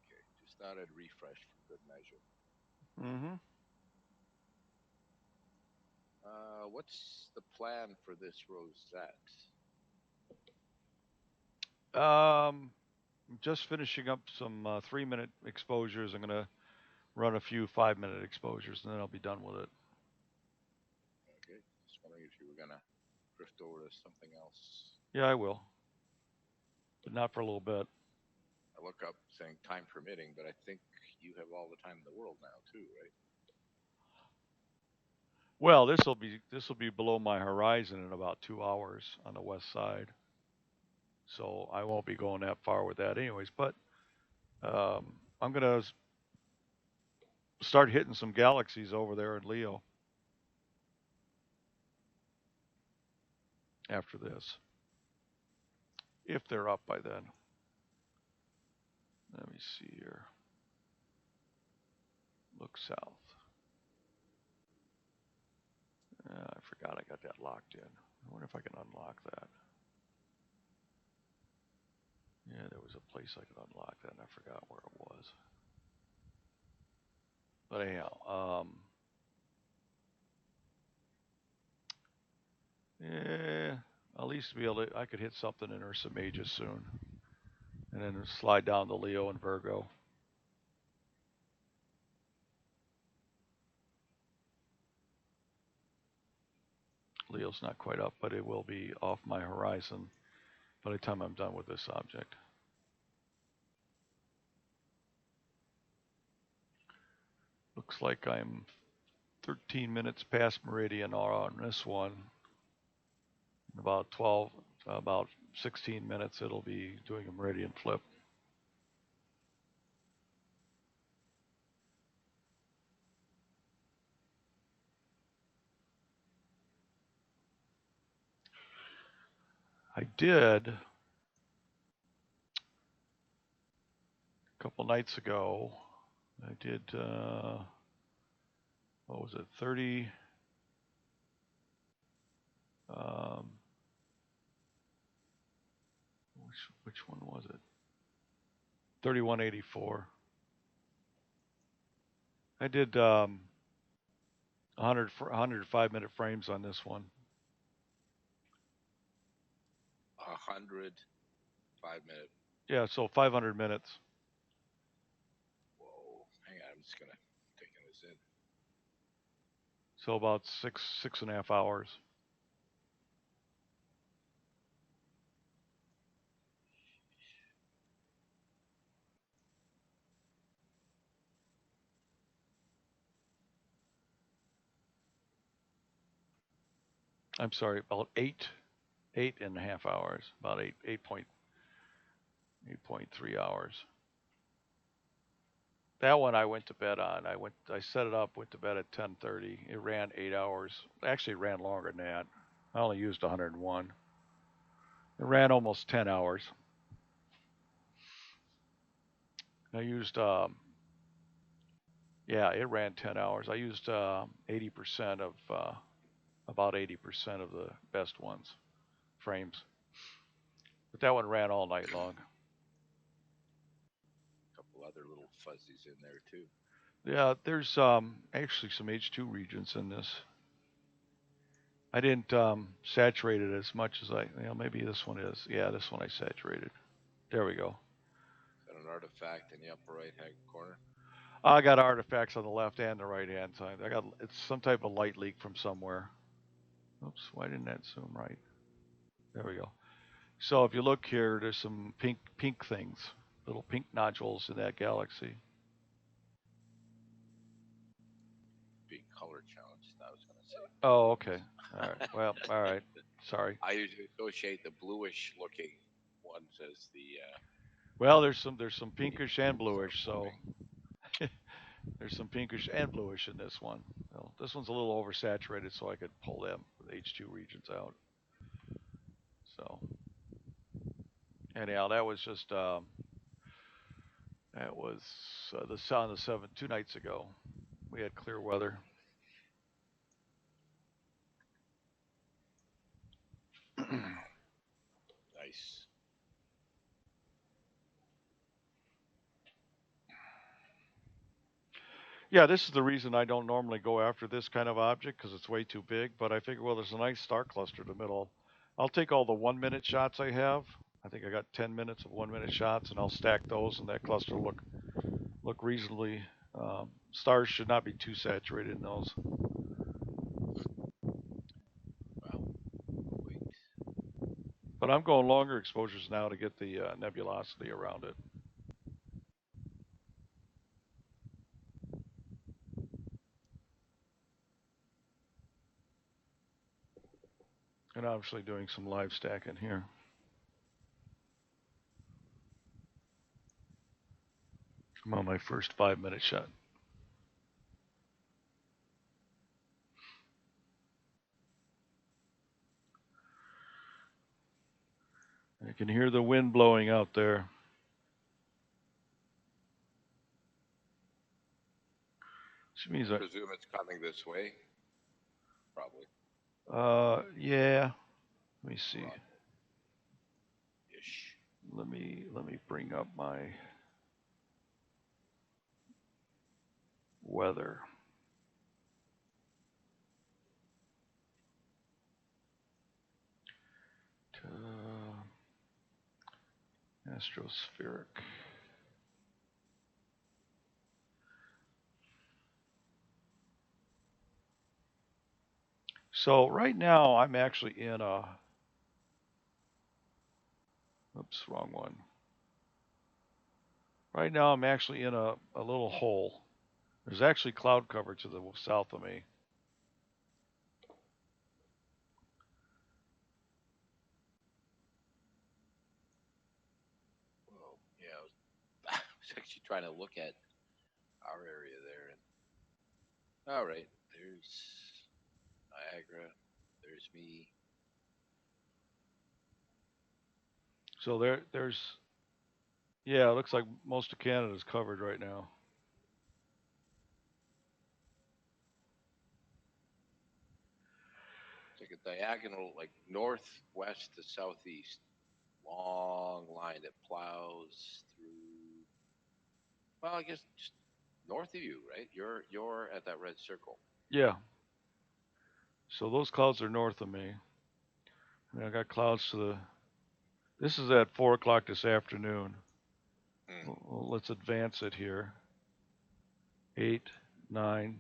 Okay, just thought I'd refresh for good measure. Mm-hmm. What's the plan for this rosette? Just finishing up some 3-minute exposures. I'm gonna run a few 5-minute exposures, and then I'll be done with it. Okay, just wondering if you were gonna drift over to something else. Yeah, I will, but not for a little bit. I look up saying time permitting, but I think you have all the time in the world now too, right? Well, this will be below my horizon in about 2 hours on the west side, so I won't be going that far with that, anyways. But I'm gonna start hitting some galaxies over there in Leo after this, if they're up by then. Let me see here. Look south. I forgot I got that locked in. I wonder if I can unlock that. Yeah, there was a place I could unlock that, and I forgot where it was. But anyhow, yeah, at least be able to. I could hit something in Ursa Major soon, and then slide down to Leo and Virgo. Leo's not quite up, but it will be off my horizon by the time I'm done with this object. Looks like I'm 13 minutes past meridian on this one. In about 16 minutes, it'll be doing a meridian flip. I did a couple nights ago. I did what was it, 30? Um, which one was it? 3184. I did 105-minute frames on this one. 100 5 minute. Yeah, so 500 minutes. Whoa. Hang on. I'm just going to taking this in. So about 6.5 hours. I'm sorry, about 8.5 hours. About 8.3 hours. That one I went to bed on. I set it up, went to bed at 10:30. It ran 8 hours. Actually, it ran longer than that. I only used 101. It ran almost 10 hours. I used, yeah, it ran 10 hours. I used 80% of, about 80% of the best ones, frames. But that one ran all night long. A couple other little fuzzies in there too. Yeah, there's actually some H2 regions in this. I didn't saturate it as much as maybe this one is. Yeah, this one I saturated. There we go. Is that an artifact in the upper right hand corner? I got artifacts on the left and the right hand side. It's some type of light leak from somewhere. Oops, why didn't that zoom right? There we go. So if you look here, there's some pink things, little pink nodules in that galaxy. Being color challenged, I was going to say. Oh, okay. All right. Well, all right. Sorry. I usually associate the bluish looking ones as the. Well, there's some pinkish and bluish, so there's some pinkish and bluish in this one. Well, this one's a little oversaturated, so I could pull them H2 regions out. So anyhow, that was just the sun the 2 nights ago. We had clear weather. Nice. Yeah, this is the reason I don't normally go after this kind of object because it's way too big. But I figure, well, there's a nice star cluster in the middle. I'll take all the 1 minute shots I have. I think I got 10 minutes of 1 minute shots, and I'll stack those, and that cluster will look reasonably. Stars should not be too saturated in those. Well, wait. But I'm going longer exposures now to get the nebulosity around it. And obviously doing some live stacking here. I'm on my first 5 minute shot. I can hear the wind blowing out there. Which means I presume it's coming this way. Probably. Yeah. Let me see. Ish. Let me bring up my weather. Astrospheric. So right now I'm actually in a. Oops, wrong one. Right now I'm actually in a little hole. There's actually cloud cover to the south of me. Well, yeah, I was actually trying to look at our area there, and all right, there's Niagara, there's me. So there's. Yeah, it looks like most of Canada is covered right now. It's like a diagonal, like northwest to southeast, long line that plows through. Well, I guess just north of you, right? You're at that red circle. Yeah. So those clouds are north of me. I mean, I got clouds to This is at 4 o'clock this afternoon. Hmm. Well, let's advance it here. 8, 9,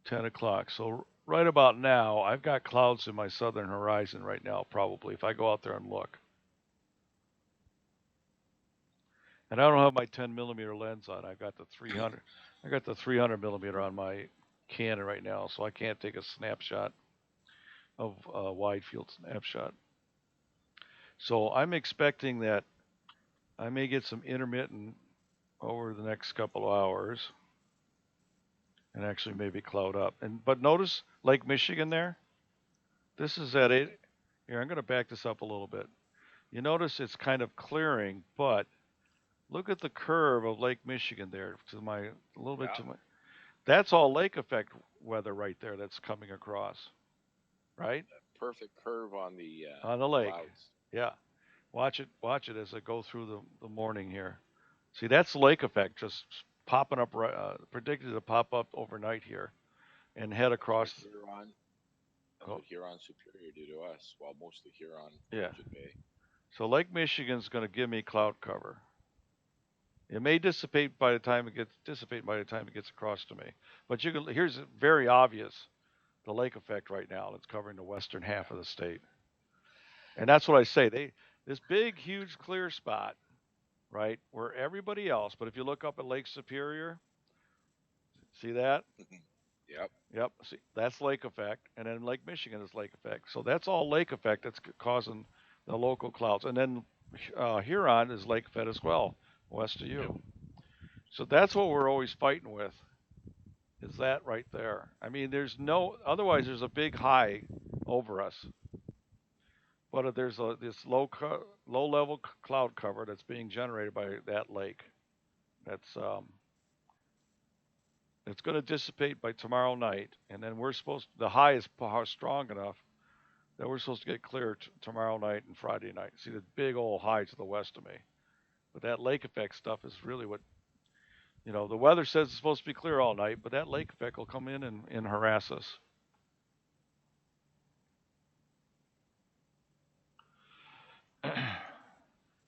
10 o'clock. So right about now, I've got clouds in my southern horizon right now, probably, if I go out there and look. And I don't have my 10 millimeter lens on. I've got the 300. I got the 300 millimeter on my Canon right now, so I can't take a snapshot of a wide field snapshot. So I'm expecting that I may get some intermittent over the next couple of hours, and actually maybe cloud up. And but notice Lake Michigan there. This is at 8. Here, I'm going to back this up a little bit. You notice it's kind of clearing, but look at the curve of Lake Michigan there to my a little bit Yeah. to my. That's all lake effect weather right there that's coming across, right? Perfect curve on the lake. clouds. Yeah. Watch it as I go through the morning here. See, that's lake effect just popping up, predicted to pop up overnight here and head across. That's what Huron, that's what Huron Superior do to us, while most of Huron Yeah. Frigid Bay. So Lake Michigan's going to give me cloud cover. It may dissipate by the time it gets across to me. But here's very obvious the lake effect right now that's covering the western half of the state. And that's what I say. This big, huge, clear spot, right, where everybody else. But if you look up at Lake Superior, see that? Yep. Yep. See, that's lake effect, and then Lake Michigan is lake effect. So that's all lake effect that's causing the local clouds. And then Huron is lake effect as well, west of you. Yep. So that's what we're always fighting with. Is that right there? I mean, otherwise there's a big high over us. But if there's this low level cloud cover that's being generated by that lake, that's it's going to dissipate by tomorrow night, and then the high is strong enough that we're supposed to get clear tomorrow night and Friday night. See the big old high to the west of me, but that lake effect stuff is really what the weather says it's supposed to be clear all night, but that lake effect will come in and harass us.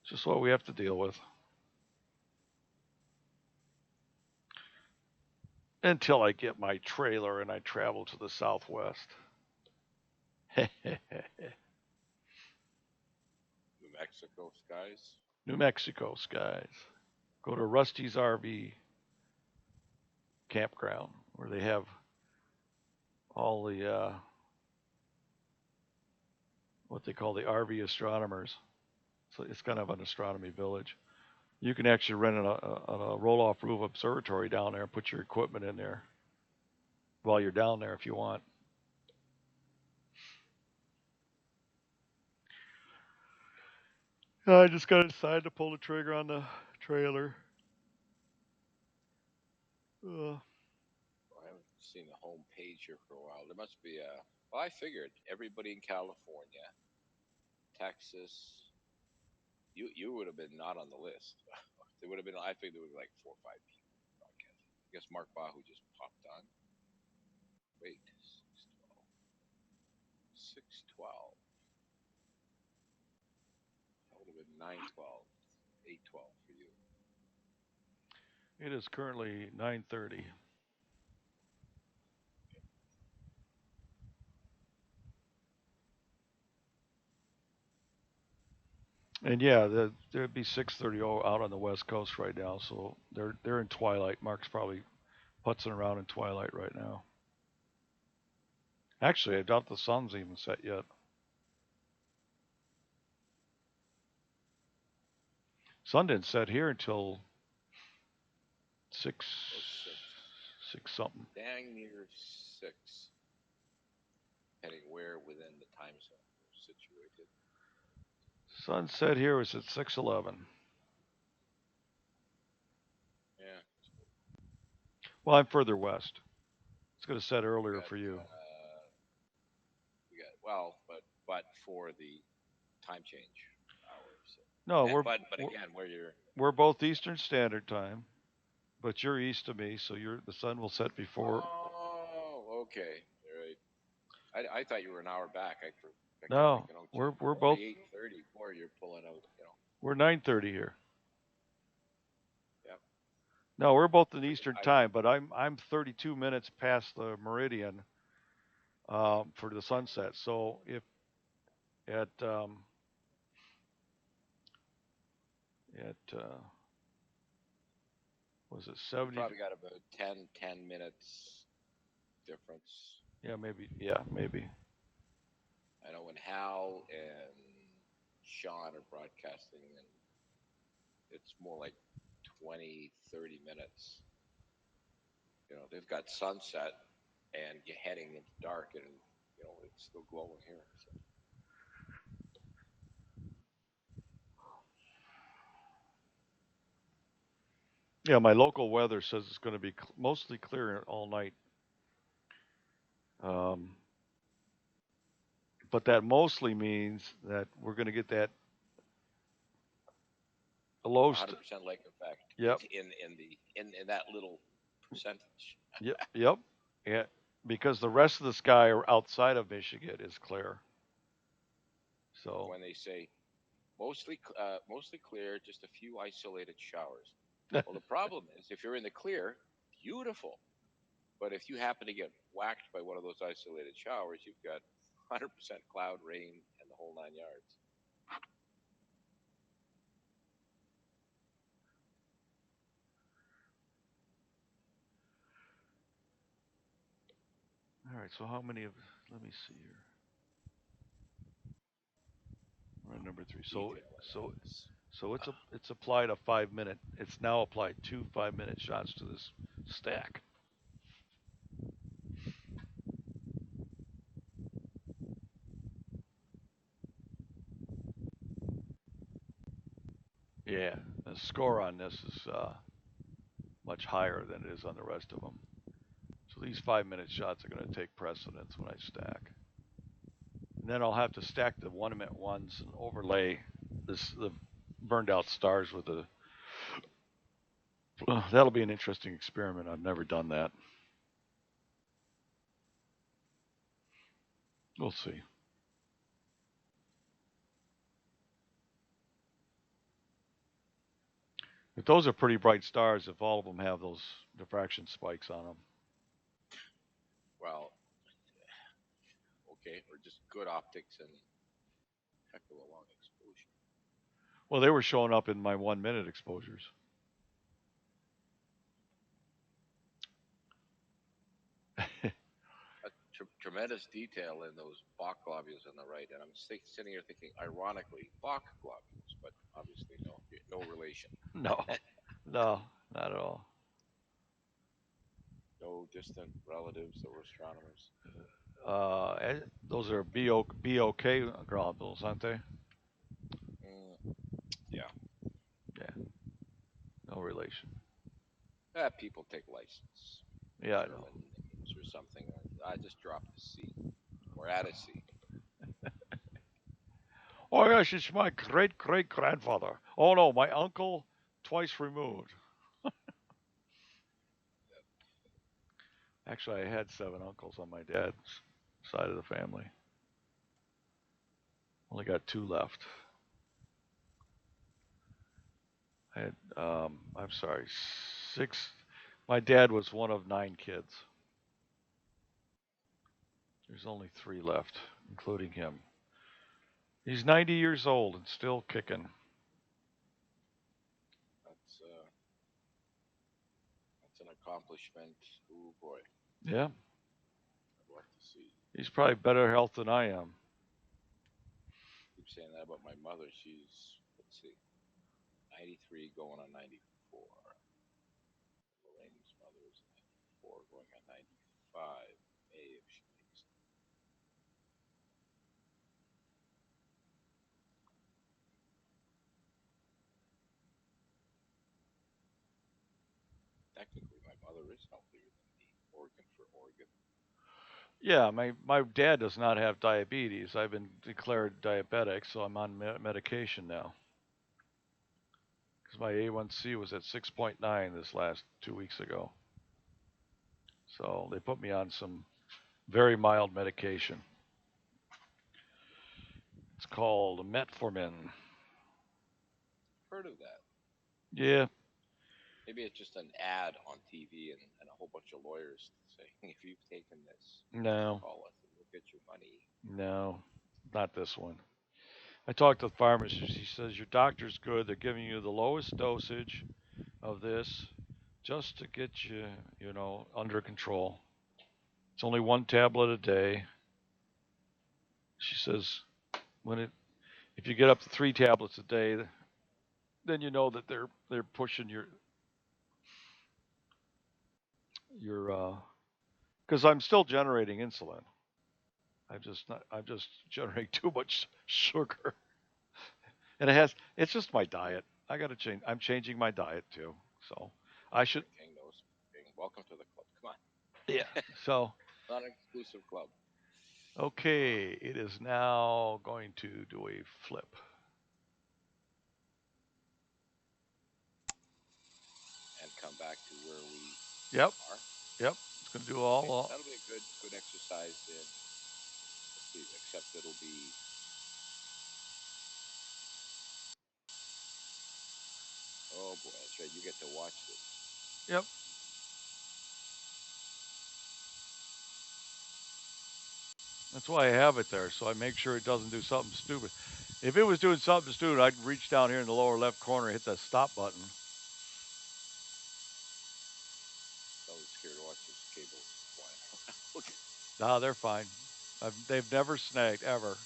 Just what we have to deal with. Until I get my trailer and I travel to the southwest. New Mexico skies. New Mexico skies. Go to Rusty's RV campground where they have all the what they call the RV astronomers. So it's kind of an astronomy village. You can actually rent a roll-off roof observatory down there and put your equipment in there while you're down there if you want. I just got to decide to pull the trigger on the trailer. Well, I haven't seen the home page here for a while. There must be a. Well, I figured everybody in California, Texas. You would have been not on the list. There would have been. I think there would be like 4 or 5 people broadcasting. I guess Mark Bahu just popped on. Wait, 612. 612. That would have been 912. 812 for you. It is currently 9:30. And yeah, there'd be 6:30 out on the West Coast right now, so they're in twilight. Mark's probably putzing around in twilight right now. Actually, I doubt the sun's even set yet. Sun didn't set here until six, Oh, 6. six something. Dang near 6. Depending where within the time zone we're situated. Sunset here was at 6:11. Yeah. Well, I'm further west. It's going to set earlier for you. We got but for the time change hours. No, but again, where you're we're both Eastern Standard Time, but you're east of me, so the sun will set before. Oh, okay, all right. I thought you were an hour back. No, we're both 9:30. Boy, you're pulling out. We're 9:30 here. Yeah. No, we're both in Forget, Eastern I time, but I'm 32 minutes past the meridian for the sunset. So if at was it we 70? probably got about 10 minutes difference. Yeah, maybe. Yeah, maybe. I know when Hal and Sean are broadcasting, and it's more like 20, 30 minutes. They've got sunset and you're heading into dark, and it's still glowing here. So. Yeah, my local weather says it's going to be mostly clear all night. Um, but that mostly means that we're going to get that low. 100% lake effect. Yep. In that little percentage. Yep. Yep. Yeah, because the rest of the sky outside of Michigan is clear. So when they say mostly clear, just a few isolated showers. Well, the problem is if you're in the clear, beautiful. But if you happen to get whacked by one of those isolated showers, you've got 100% cloud, rain, and the whole 9 yards. all right. So how many of? Let me see here. We're at number 3. So it's applied a 5-minute. It's now applied 2 5-minute shots to this stack. Yeah, the score on this is much higher than it is on the rest of them. So these 5-minute shots are going to take precedence when I stack. And then I'll have to stack the 1-minute ones and overlay the burned out stars with the. That'll be an interesting experiment. I've never done that. We'll see. But those are pretty bright stars if all of them have those diffraction spikes on them. Well, okay, or just good optics and heck of a long exposure. Well, they were showing up in my 1-minute exposures. Tremendous detail in those Bach globules on the right, and I'm sitting here thinking, ironically, Bach globules, but obviously no relation. No, no, not at all. No distant relatives or astronomers. Those are BOK globules, aren't they? Yeah. Yeah, no relation. People take license. Yeah, I know. Names or something. I just dropped a C. Or add a C. Oh yes, it's my great great grandfather. Oh no, my uncle twice removed. Actually, I had 7 uncles on my dad's side of the family. Only got 2 left. I had, I'm sorry, 6. My dad was one of 9 kids. There's only 3 left, including him. He's 90 years old and still kicking. That's an accomplishment. Oh boy. Yeah. I'd love to see. He's probably better health than I am. I keep saying that about my mother. She's, let's see, 93 going on 94. Lorraine's mother is 94 going on 95. May if she makes it. Technically, my mother is healthier than me, organ for organ. Yeah, my dad does not have diabetes. I've been declared diabetic, so I'm on medication now. Because my A1C was at 6.9 this last 2 weeks ago. So they put me on some very mild medication. It's called metformin. Heard of that? Yeah. Maybe it's just an ad on TV and a whole bunch of lawyers saying, if you've taken this, No. call us and we'll get your money. No. Not this one. I talked to the pharmacist. He says your doctor's good. They're giving you the lowest dosage of this just to get you, under control. It's only one tablet a day. She says if you get up to 3 tablets a day, then you know that they're pushing your because I'm still generating insulin. I'm just generating too much sugar, and it's just my diet. I got to change. I'm changing my diet too. So I should. King knows. Welcome to the club. Come on. Yeah. So Not an exclusive club. okay, it is now going to do a flip. And come back to where we Yep. are. Yep. It's going to do all. That'll be a good exercise. Let's see. Except it'll be. Oh boy, that's right. You get to watch this. Yep. That's why I have it there, so I make sure it doesn't do something stupid. If it was doing something stupid, I'd reach down here in the lower left corner and hit that stop button. I was scared to watch those cables flying around. Nah, they're fine. They've never snagged, ever.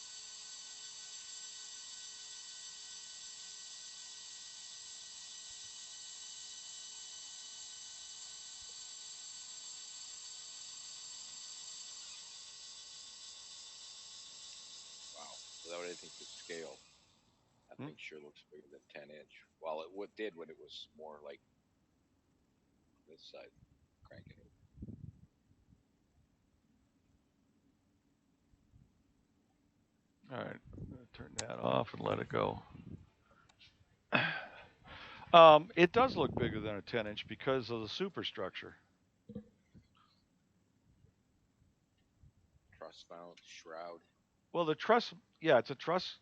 Wow. Without anything to scale, that thing sure looks bigger than 10-inch. Well, it did when it was more like this side. Crank it over. All right, I'm gonna turn that off and let it go. It does look bigger than a 10-inch because of the superstructure. Truss mount, shroud. Well, the truss, yeah, it's a truss,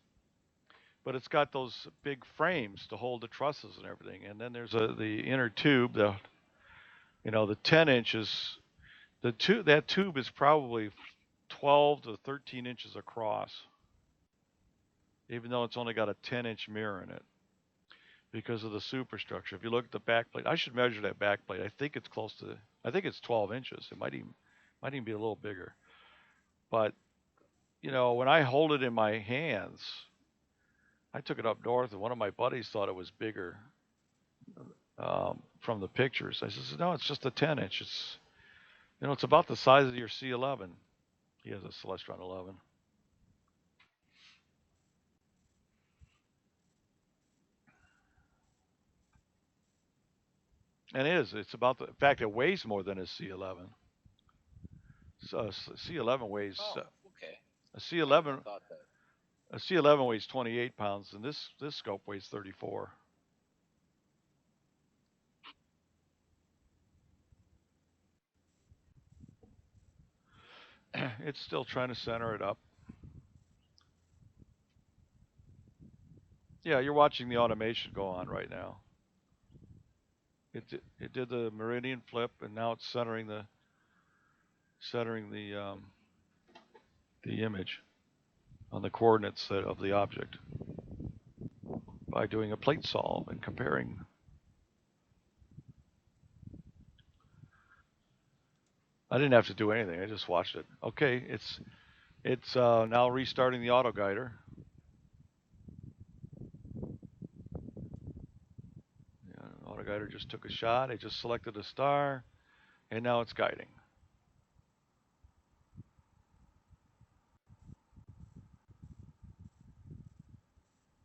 but it's got those big frames to hold the trusses and everything. And then there's the inner tube. The 10 inches. That tube is probably 12 to 13 inches across, even though it's only got a 10-inch mirror in it because of the superstructure. If you look at the back plate, I should measure that back plate. I think it's I think it's 12 inches. It might even be a little bigger. But, when I hold it in my hands, I took it up north and one of my buddies thought it was bigger from the pictures. I said, no, it's just a 10-inch. It's about the size of your C11. He has a Celestron 11. And it's about in fact, it weighs more than a C11. So C11 weighs, okay. a C11 weighs 28 pounds, and this scope weighs 34. It's still trying to center it up. Yeah, you're watching the automation go on right now. It did the meridian flip, and now it's centering the image on the coordinates of the object by doing a plate solve and comparing. I didn't have to do anything. I just watched it. Okay, it's now restarting the auto guider. Yeah, auto guider just took a shot. It just selected a star, and now it's guiding.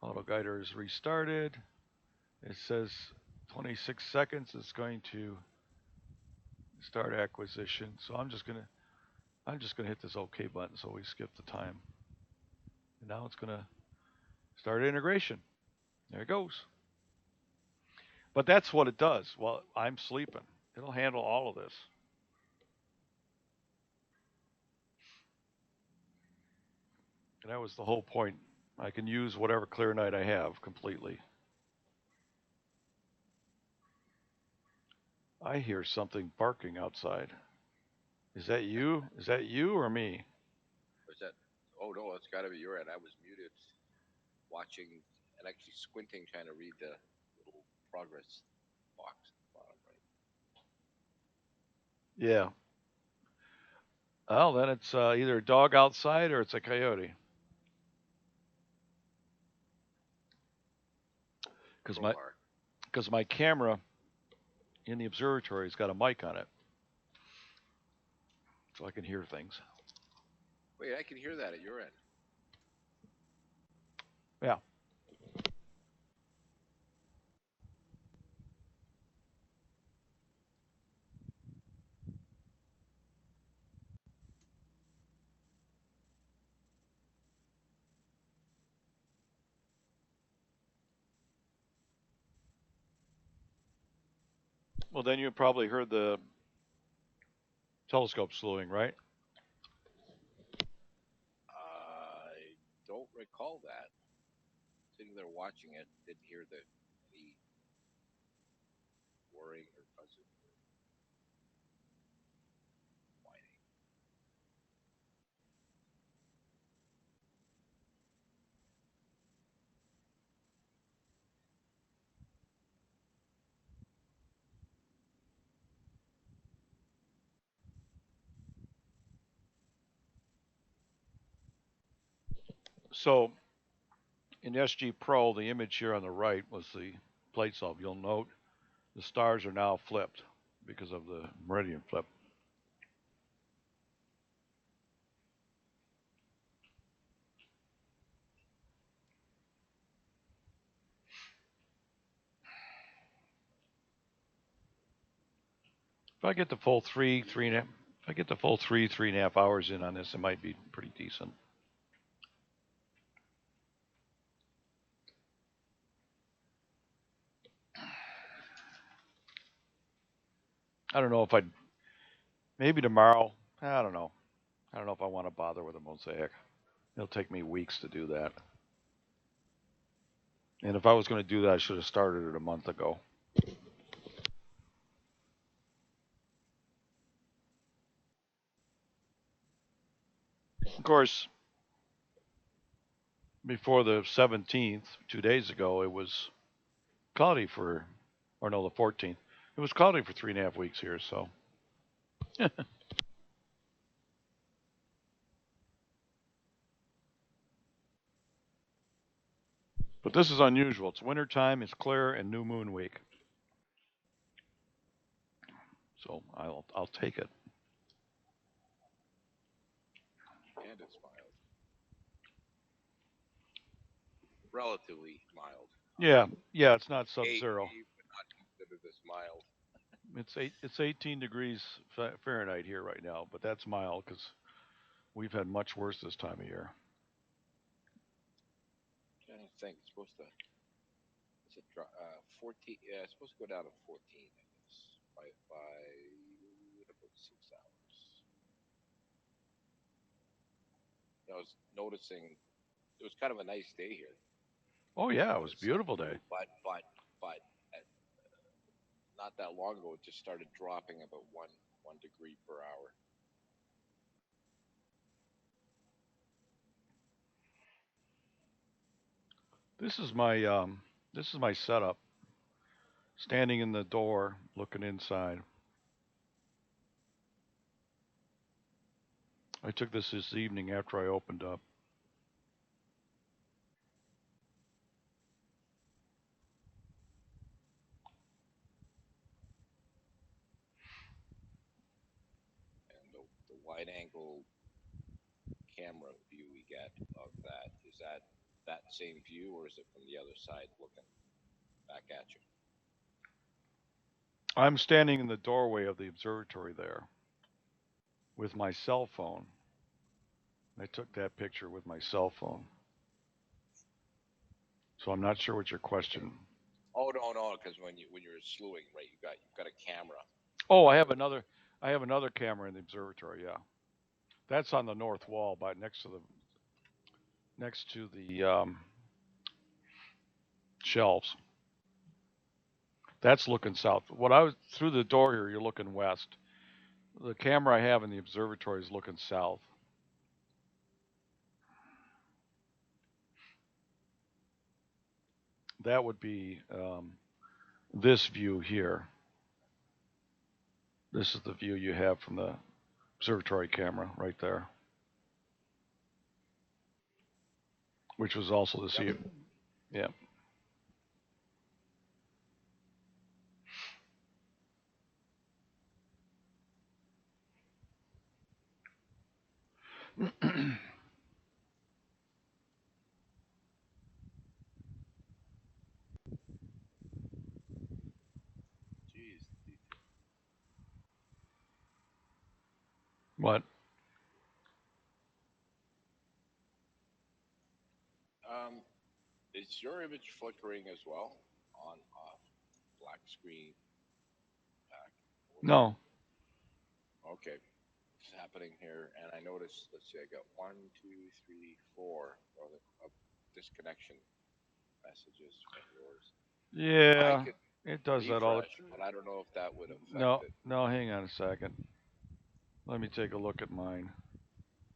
Auto guider is restarted. It says 26 seconds. It's going to start acquisition. So I'm just gonna hit this OK button so we skip the time. And now it's gonna start integration. There it goes. But that's what it does. Well, I'm sleeping. It'll handle all of this. And that was the whole point I can use whatever clear night I have completely. I hear something barking outside. Is that you? Is that you or me? Was that? Oh no, it's got to be your end. I was muted, watching and actually squinting, trying to read the little progress box at the bottom right. Yeah. Well, then it's either a dog outside or it's a coyote. Because my Crowbar. because my camera in the observatory has got a mic on it, so I can hear things. Wait, I can hear that at your end. Yeah. Well, then you probably heard the telescope slewing, right? I don't recall that. Sitting there watching it, didn't hear the any whirring or buzzing or whining. So in SG Pro, the image here on the right was the plate solve. You'll note the stars are now flipped because of the meridian flip. If I get the full three and a half, if I get the full 3.5 hours in on this, it might be pretty decent. I don't know if I'd maybe tomorrow. I don't know. I don't know if I want to bother with a mosaic. It'll take me weeks to do that. And if I was going to do that, I should have started it a month ago. Of course, before the 17th, 2 days ago, it was cloudy for, or no, the 14th. It was cloudy for 3.5 weeks here, so. But this is unusual. It's wintertime, it's clear, and new moon week. So I'll take it. And it's mild. Relatively mild. Yeah, it's not Hey, sub-zero. we would not consider this mild. It's 18 degrees Fahrenheit here right now, but that's mild because we've had much worse this time of year. I don't think it's supposed to. It's a 14. Yeah, it's supposed to go down to 14. I guess by about 6 hours. I was noticing it was kind of a nice day here. Oh yeah, it was a beautiful day. But not that long ago, it just started dropping about one degree per hour. This is my setup. Standing in the door, looking inside. I took this evening after I opened up. And the wide angle camera view we get of that is that same view, or is it from the other side looking back at you? I'm standing in the doorway of the observatory there with my cell phone. I took that picture with my cell phone. So I'm not sure what your question. Oh no, because when you're slewing, right, you've got a camera. Oh, I have another camera in the observatory, yeah. That's on the north wall, by next to the shelves. That's looking south. What I was through the door here, you're looking west. The camera I have in the observatory is looking south. That would be this view here. This is the view you have from the observatory camera right there, which was also the sea. Yeah. Jeez. What? Um, is your image flickering as well on off black screen back? No. Okay. It's happening here, and I noticed. Let's see, I got 1, 2, 3, 4 of disconnection messages from yours. I Yeah, could it does that all the. refresh, but I don't know if that would affect No, it. no. Hang on a second. Let me take a look at mine.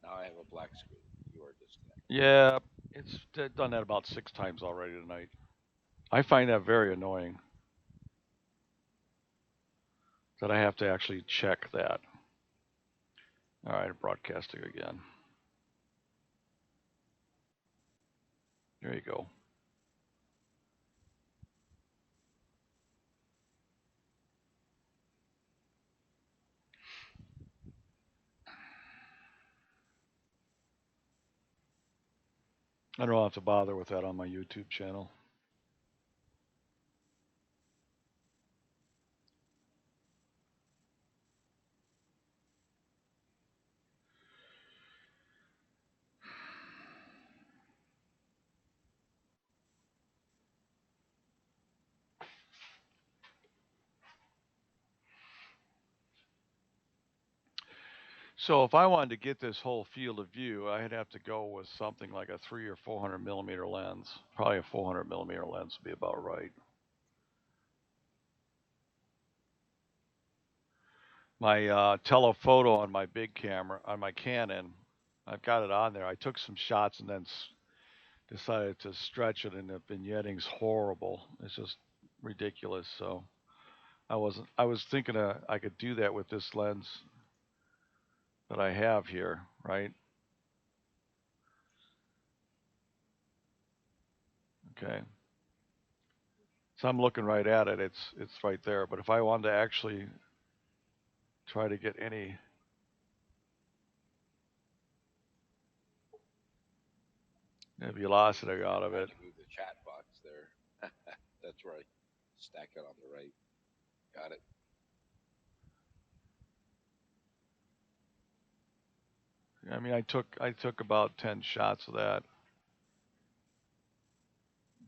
Now I have a black screen. You are disconnected. Yeah, it's done that about 6 times already tonight. I find that very annoying that I have to actually check that. All right, broadcasting again. There you go. I don't have to bother with that on my YouTube channel. So if I wanted to get this whole field of view, I'd have to go with something like a 300 or 400 millimeter lens. Probably a 400 millimeter lens would be about right. My telephoto on my big camera, on my Canon, I've got it on there. I took some shots and then decided to stretch it, and the vignetting's horrible. It's just ridiculous. So I wasn't. I was thinking I could do that with this lens that I have here, right? Okay. So I'm looking right at it. It's right there. But if I wanted to actually try to get any nebulosity out of I it, can move the chat box there. That's right. Stack it on the right. Got it. I mean, I took about 10 shots of that,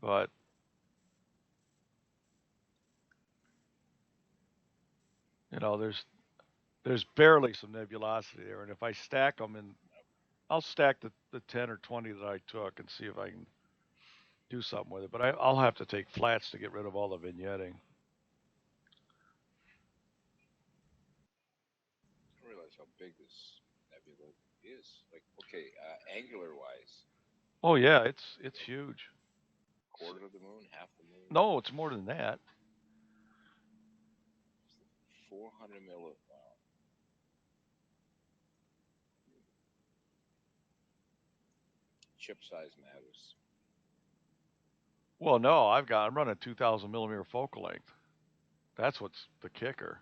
but there's barely some nebulosity there, and if I stack them, and I'll stack the 10 or 20 that I took and see if I can do something with it. But I'll have to take flats to get rid of all the vignetting. I don't realize how big this nebula is. Like, okay, angular wise, Oh yeah, it's huge. quarter of the moon, half the moon, No, it's more than that. 400 milli. Wow. Chip size matters. Well, no, I'm running 2,000 millimeter focal length. That's what's the kicker.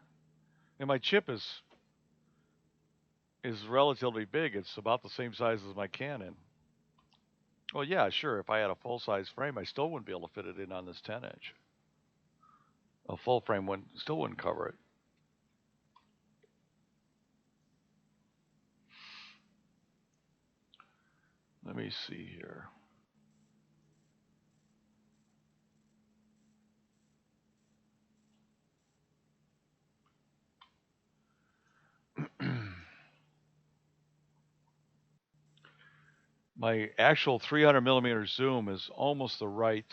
And my chip is relatively big. It's about the same size as my Canon. Well, yeah, sure. If I had a full size frame, I still wouldn't be able to fit it in on this 10-inch. A full frame still wouldn't cover it. Let me see here. my actual 300 millimeter zoom is almost the right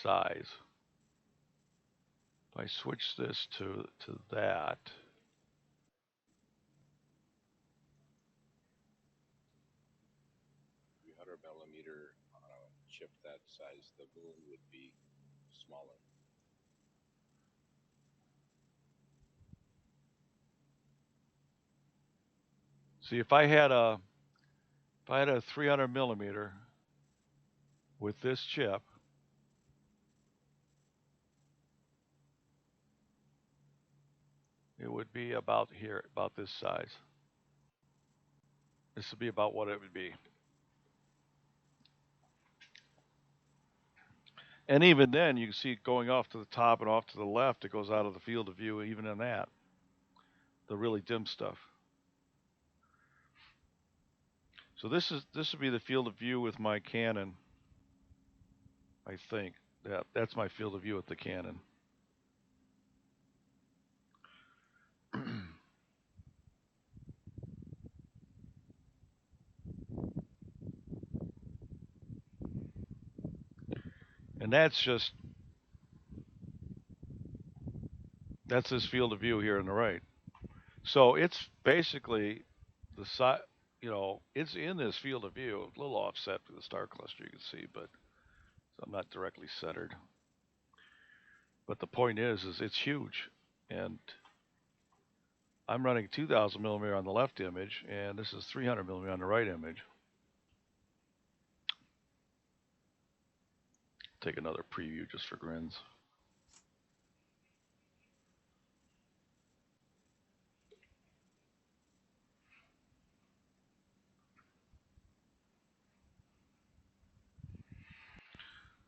size. If I switch this to that, 300 millimeter on a chip that size, the boom would be smaller. see if I had a 300 millimeter with this chip, it would be about here, about this size. This would be about what it would be. And even then, you can see it going off to the top and off to the left. It goes out of the field of view, even in that, the really dim stuff. So this would be the field of view with my Canon. I think that's my field of view with the Canon. And that's this field of view here on the right. So it's basically the side, it's in this field of view, a little offset to the star cluster you can see, but I'm not directly centered. But the point is it's huge, and I'm running 2,000 millimeter on the left image, and this is 300 millimeter on the right image. Take another preview just for grins.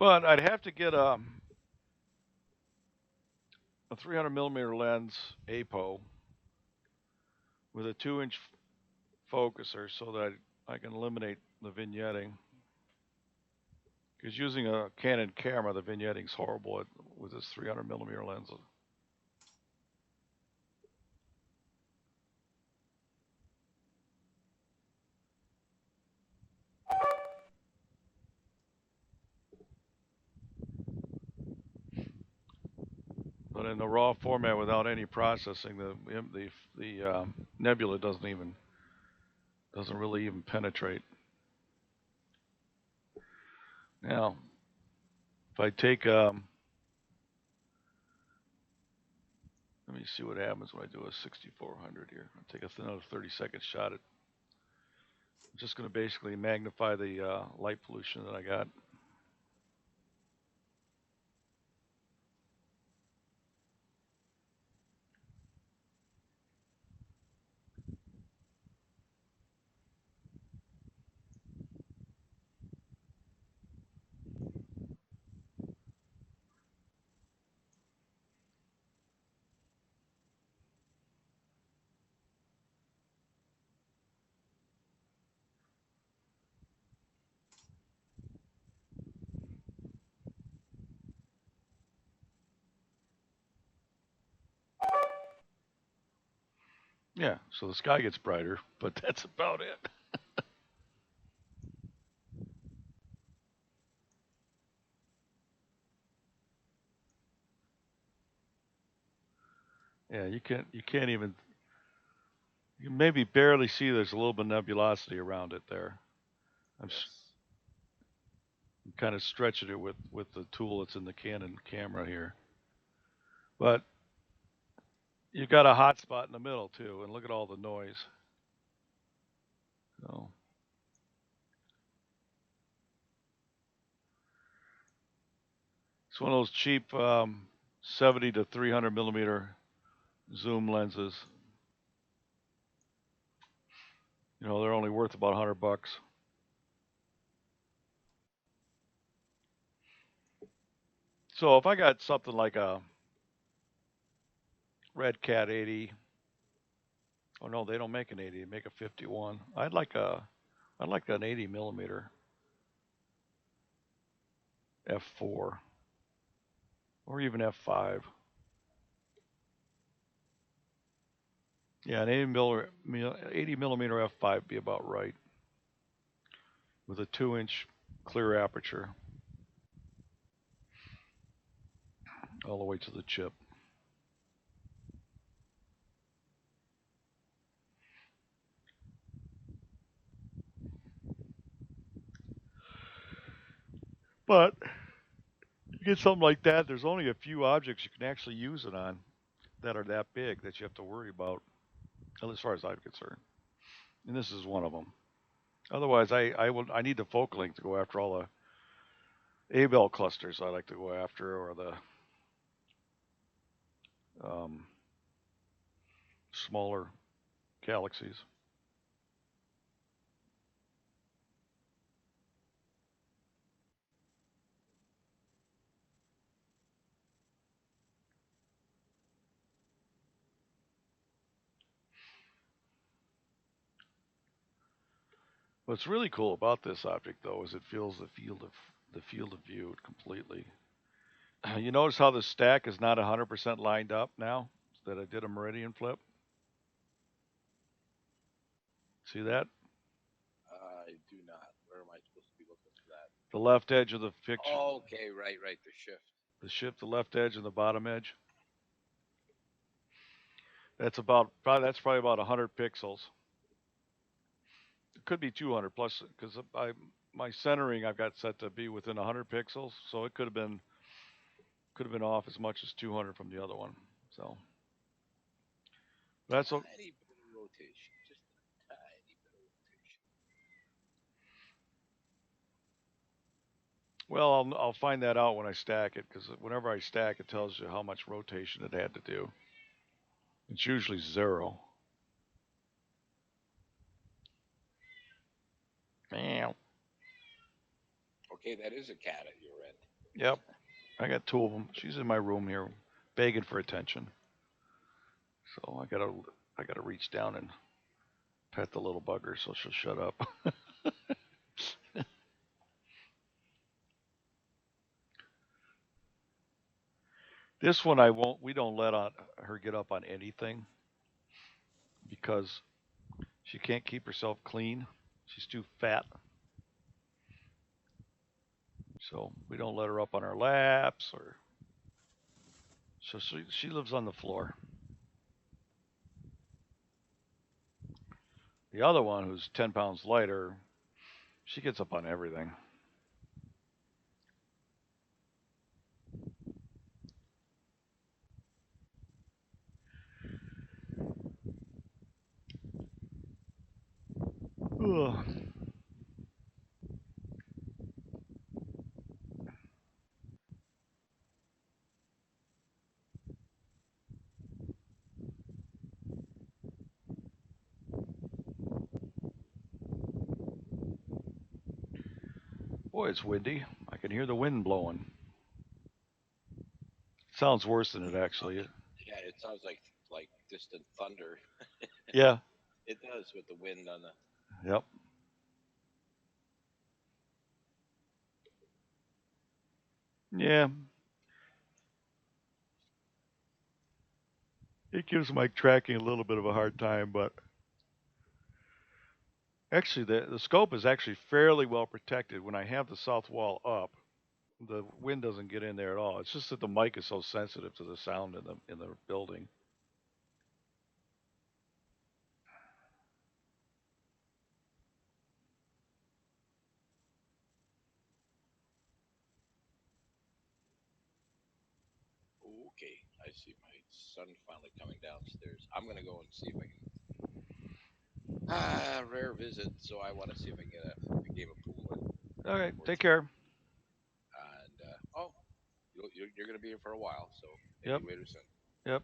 But I'd have to get a 300 millimeter lens APO with a 2-inch focuser so that I can eliminate the vignetting. Because using a Canon camera, the vignetting's horrible with this 300 millimeter lens. But in the raw format, without any processing, the nebula doesn't really even penetrate. Now, if I take let me see what happens when I do a 6400 here. I'll take another 30-second shot at. I'm just going to basically magnify the light pollution that I got. Yeah, so the sky gets brighter, but that's about it. Yeah, you can't even, you maybe barely see there's a little bit of nebulosity around it there. I'm kind of stretching it with the tool that's in the Canon camera here. But you've got a hot spot in the middle too, and look at all the noise. So it's one of those cheap 70 to 300 millimeter zoom lenses. They're only worth about $100. So if I got something like a Red Cat 80, oh no, they don't make an 80, they make a 51. I'd like an 80 millimeter f4 or even f5. Yeah, an 80 millimeter f5 would be about right. with a 2-inch clear aperture all the way to the chip. But you get something like that, there's only a few objects you can actually use it on that are that big that you have to worry about, as far as I'm concerned. And this is one of them. Otherwise, I need the focal length to go after all the A-bell clusters I like to go after, or the um, smaller galaxies. What's really cool about this object, though, is it feels the field of view completely. You notice how the stack is not 100% lined up now that I did a meridian flip? See that? I do not. Where am I supposed to be looking for that? The left edge of the picture, Okay, right. The shift. the shift, the left edge and the bottom edge. That's probably about 100 pixels. It could be 200 plus because my centering I've got set to be within 100 pixels, so it could have been off as much as 200 from the other one. So that's a, Tiny bit of rotation. Just a tiny bit of rotation. well, I'll find that out when I stack it because whenever I stack, it tells you how much rotation it had to do. It's usually 0. Meow. Okay, that is a cat at your end. Yep, I got 2 of them. She's in my room here, begging for attention. So I gotta reach down and pet the little bugger so she'll shut up. This one we don't let her get up on anything because she can't keep herself clean. She's too fat. So we don't let her up on our laps or so she lives on the floor. The other one who's 10 pounds lighter, she gets up on everything. Ugh. Boy, it's windy. I can hear the wind blowing. Sounds worse than it actually is. Yeah, it sounds like distant thunder. Yeah. It does with the wind on the. Yep. Yeah. It gives my tracking a little bit of a hard time, but actually the scope is actually fairly well protected. When I have the south wall up, the wind doesn't get in there at all. It's just that the mic is so sensitive to the sound in the building. Okay, I see my son finally coming downstairs. I'm gonna go and see if I can. Rare visit, so I want to see if I can get a game of pool. All right, take care. And you're gonna be here for a while, so Yep. maybe later soon. Yep.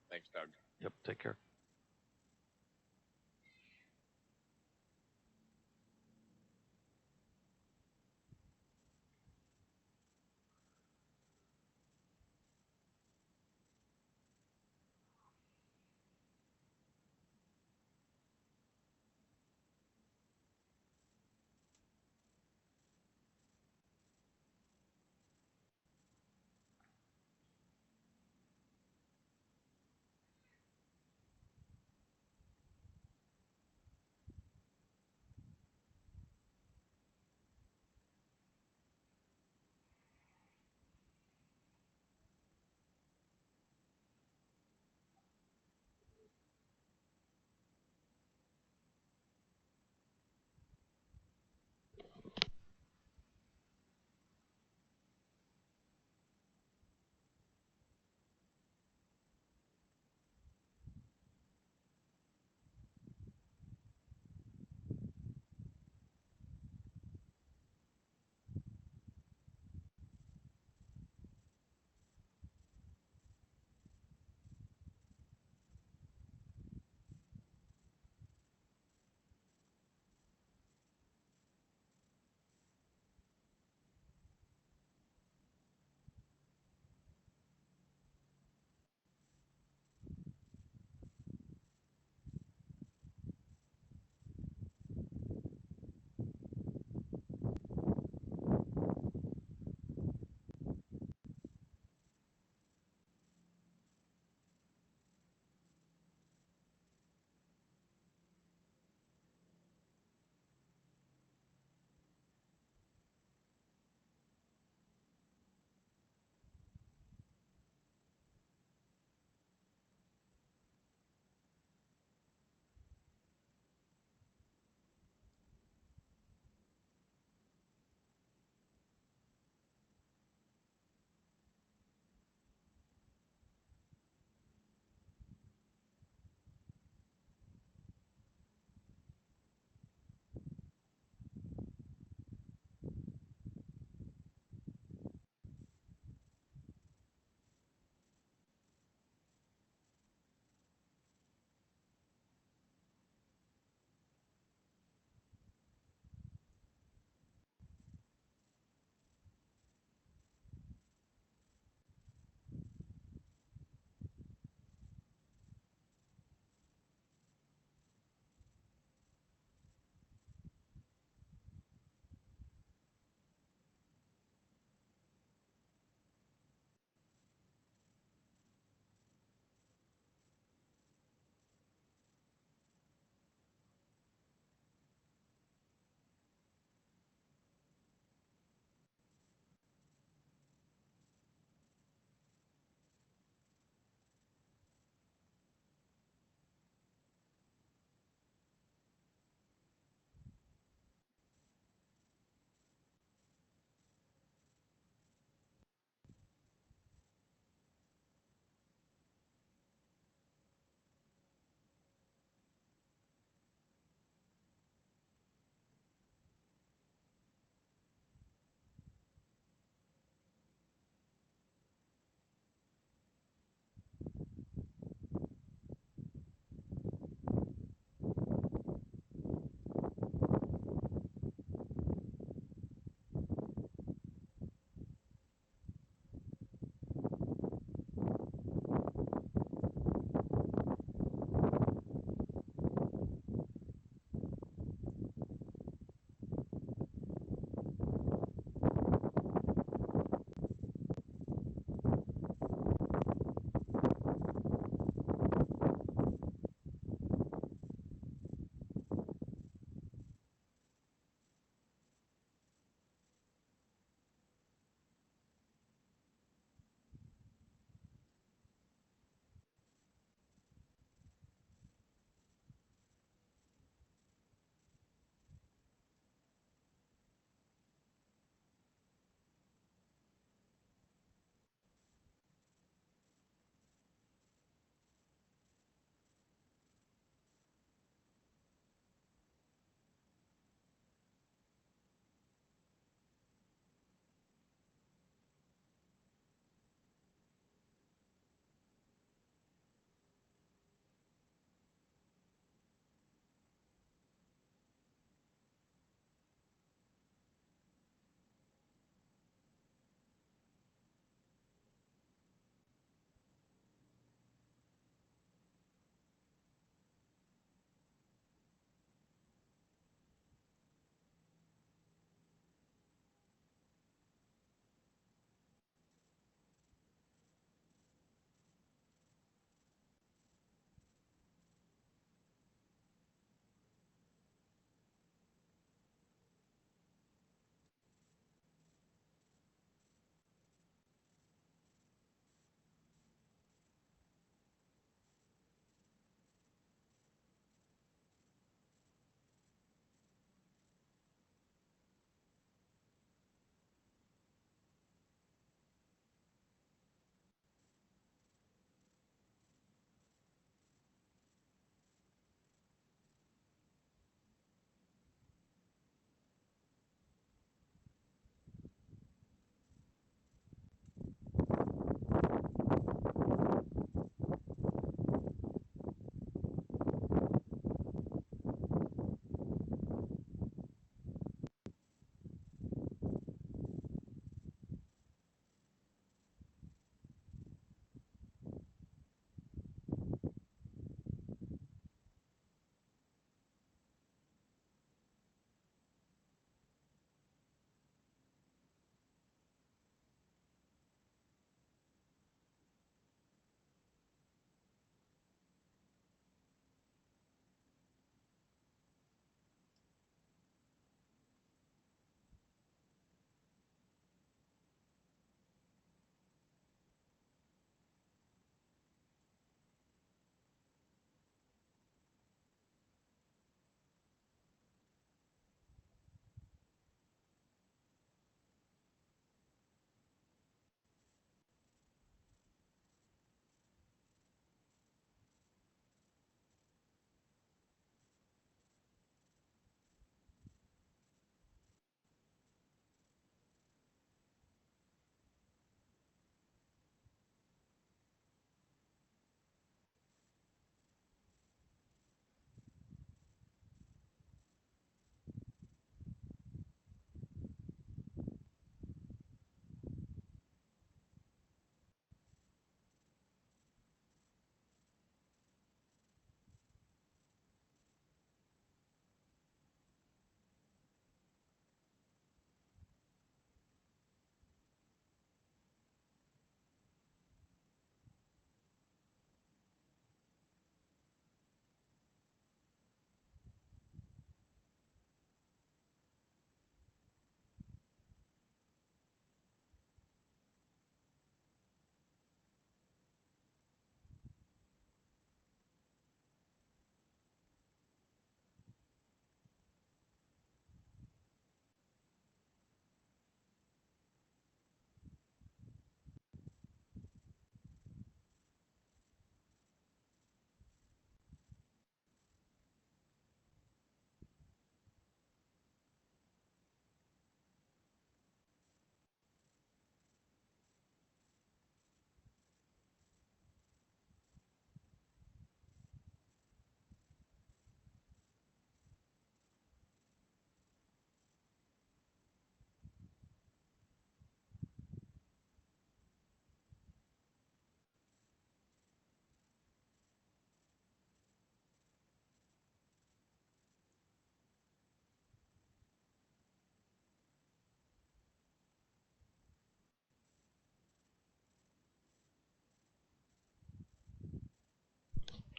Thanks, Doug. Yep. Take care.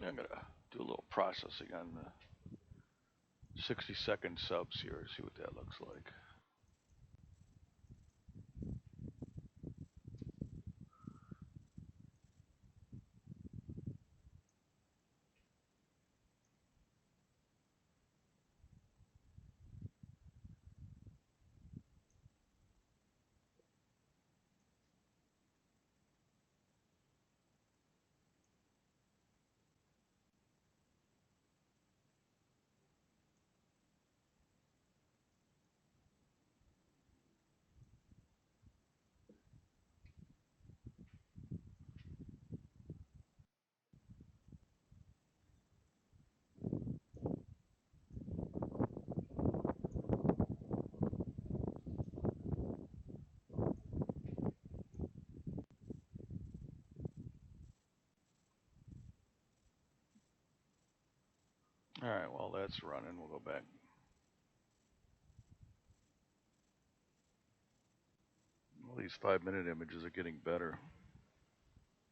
I'm gonna do a little processing on the 60-second subs here, see what that looks like. All right, while that's running, we'll go back. Well, these 5-minute images are getting better.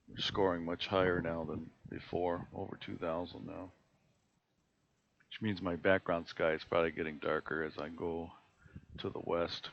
They're scoring much higher now than before, over 2,000 now. Which means my background sky is probably getting darker as I go to the west.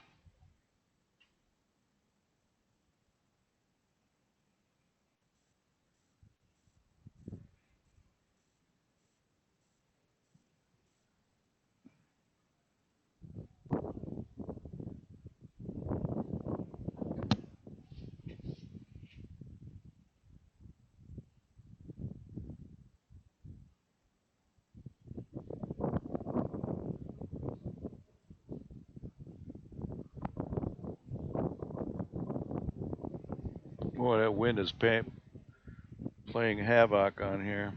Boy, that wind is playing havoc on here.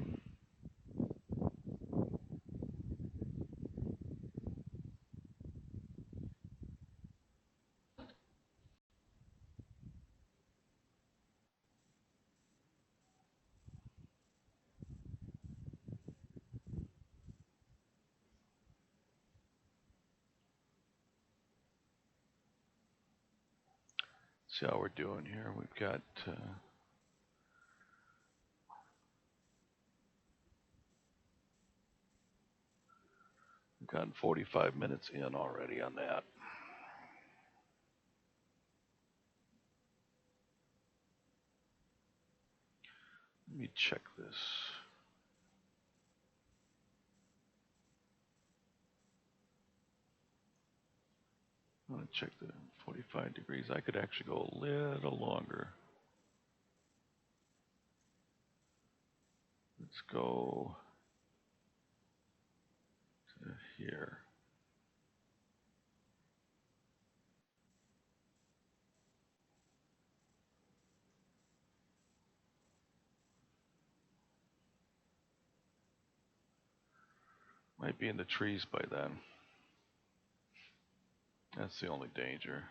See how we're doing here. We've got we've gotten 45 minutes in already on that. Let me check this. I want to check the 45 degrees. I could actually go a little longer. Let's go to here. Might be in the trees by then. That's the only danger.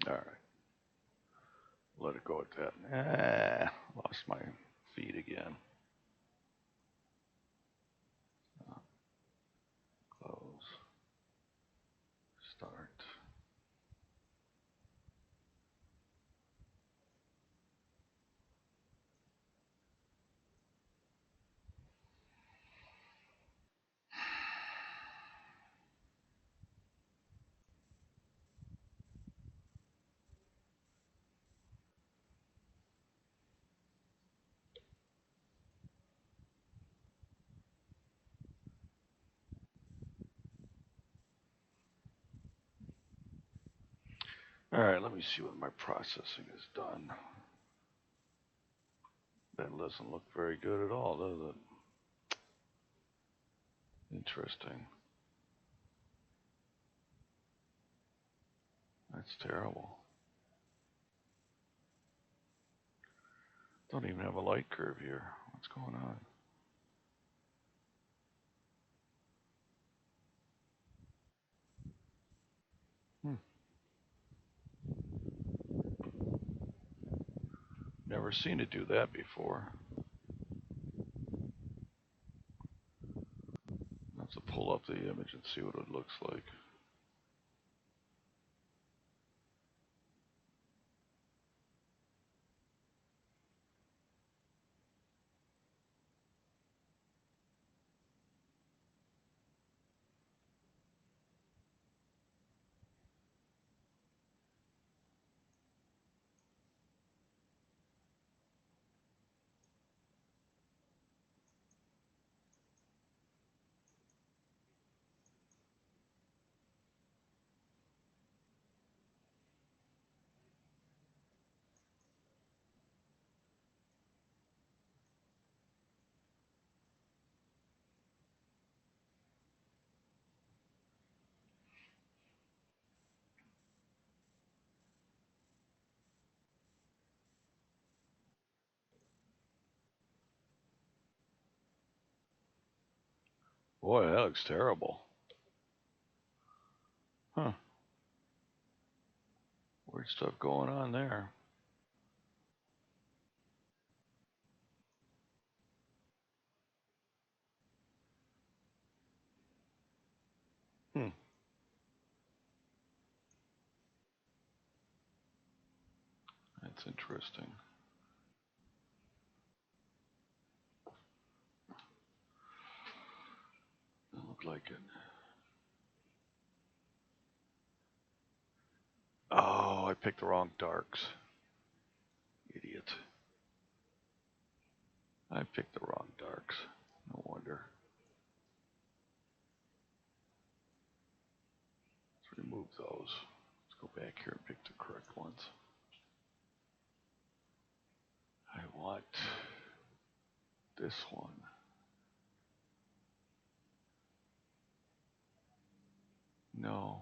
All right. Let it go at that. Lost my feed again. Close. Start. All right, let me see what my processing is done. That doesn't look very good at all, does it? Interesting. That's terrible. Don't even have a light curve here. What's going on? Never seen it do that before. I'll have to pull up the image and see what it looks like. Boy, that looks terrible. Huh. Weird stuff going on there. Hmm. That's interesting. Doesn't look like it. Oh, I picked the wrong darks. Idiot. I picked the wrong darks. No wonder. Let's remove those. Let's go back here and pick the correct ones. I want this one. No.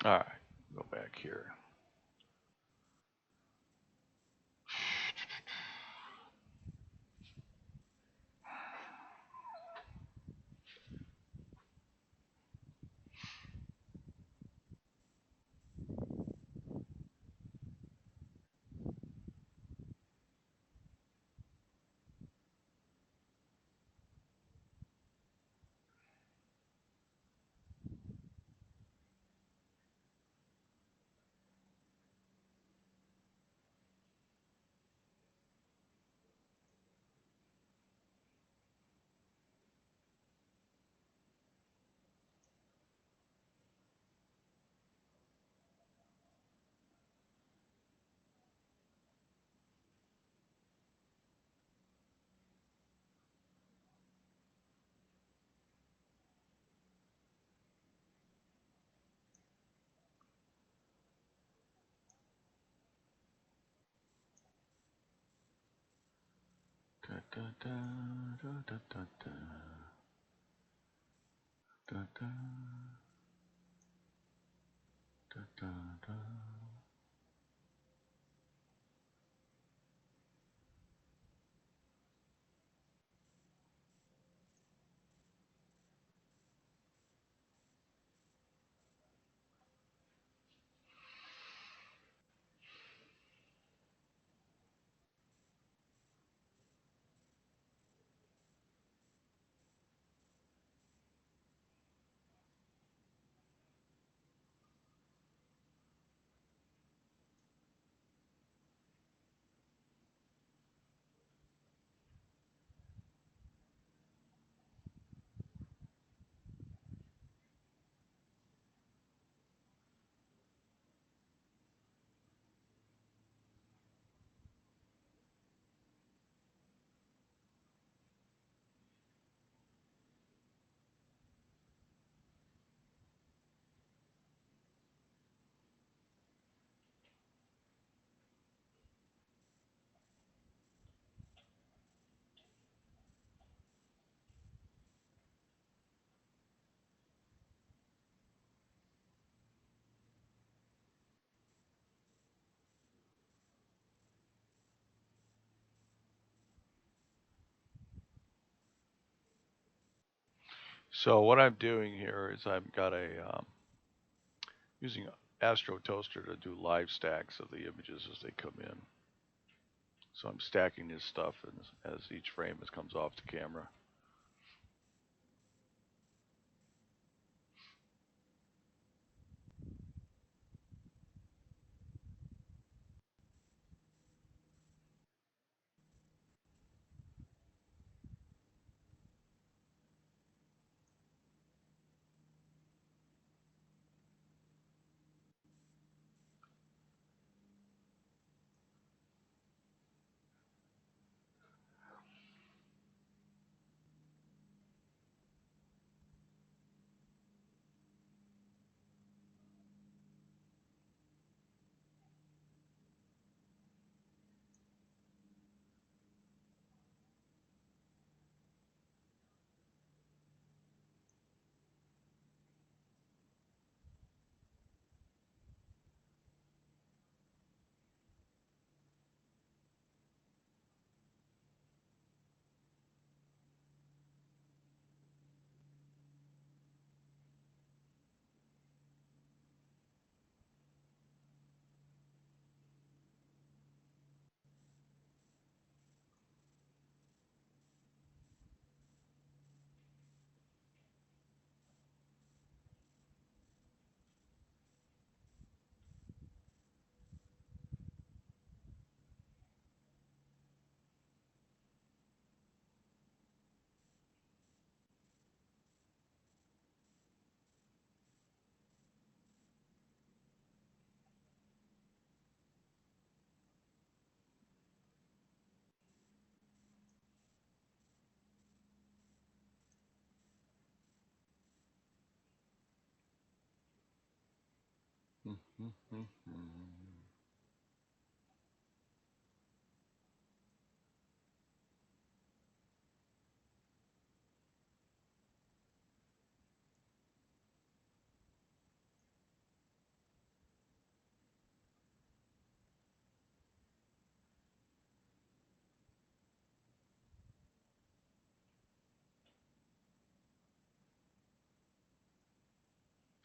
All right. Go back here. Da, da, da, da, da, da, da. Da, da, da, da, da. So what I'm doing here is I've got a using Astro Toaster to do live stacks of the images as they come in. So I'm stacking this stuff as each frame comes off the camera.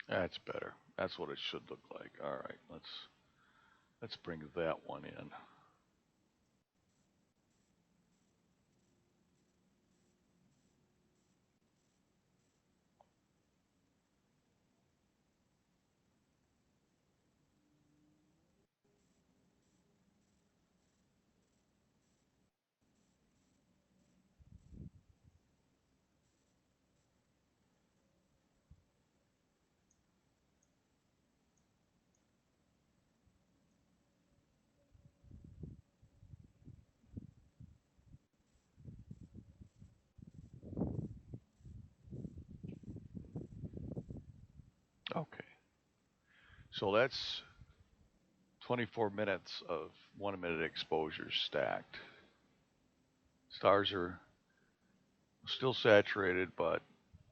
That's better. That's what it should look like. All right, let's bring that one in. Okay. So that's 24 minutes of 1 minute exposures stacked. Stars are still saturated, but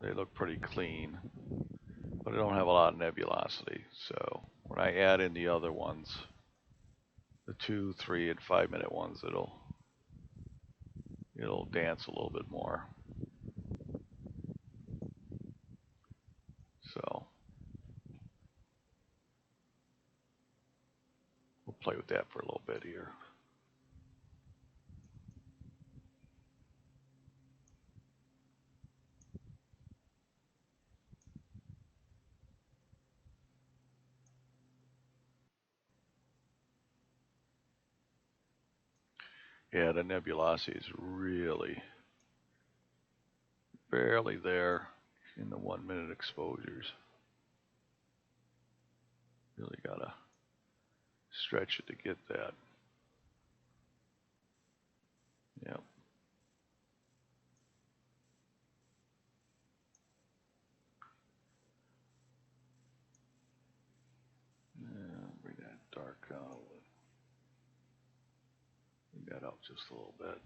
they look pretty clean. But I don't have a lot of nebulosity. So when I add in the other ones, the 2, 3, and 5 minute ones, it'll dance a little bit more. So we'll play with that for a little bit here. Yeah, the nebulosity is really barely there in the 1 minute exposures. Really gotta stretch it to get that. Yep. Yeah, bring that dark out a little. Bring that up just a little bit.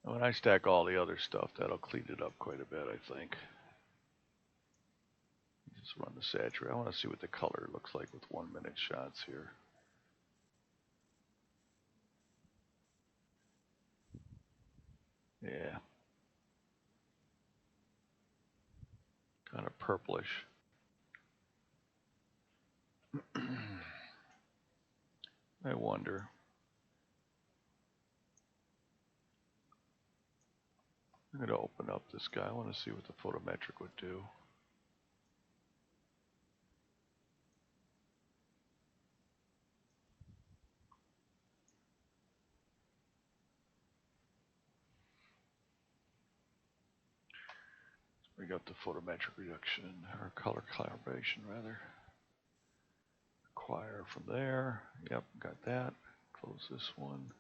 And when I stack all the other stuff, that'll clean it up quite a bit, I think. Just run the saturate. I want to see what the color looks like with 1 minute shots here. Yeah. Kind of purplish. I wonder. I'm going to open up this guy. I want to see what the photometric would do. We got the photometric reduction, or color calibration rather. Acquire from there. Yep, got that. Close this one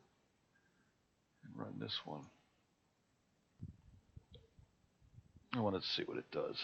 and run this one. I wanted to see what it does.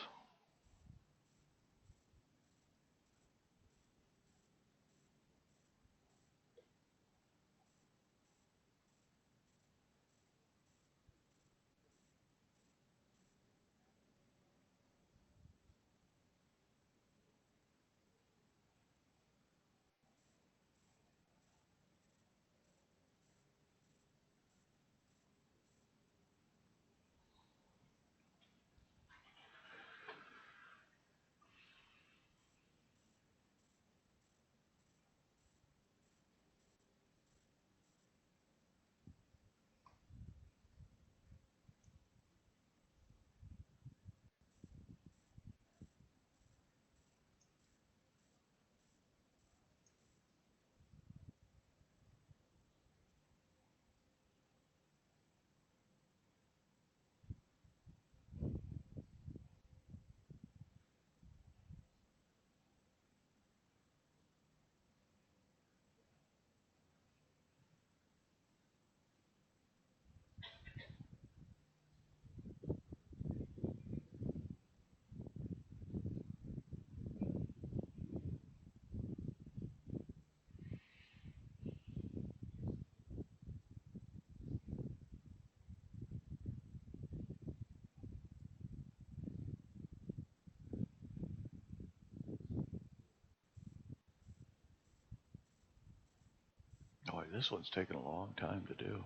Oh, this one's taking a long time to do.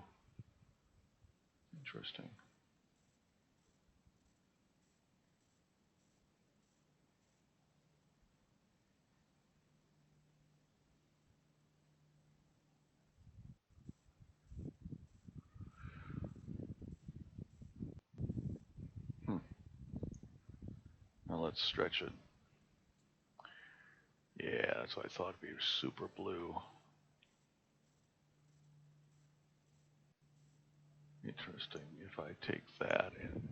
Interesting. Now let's stretch it. Yeah, that's what I thought. It'd be super blue. Interesting. If I take that and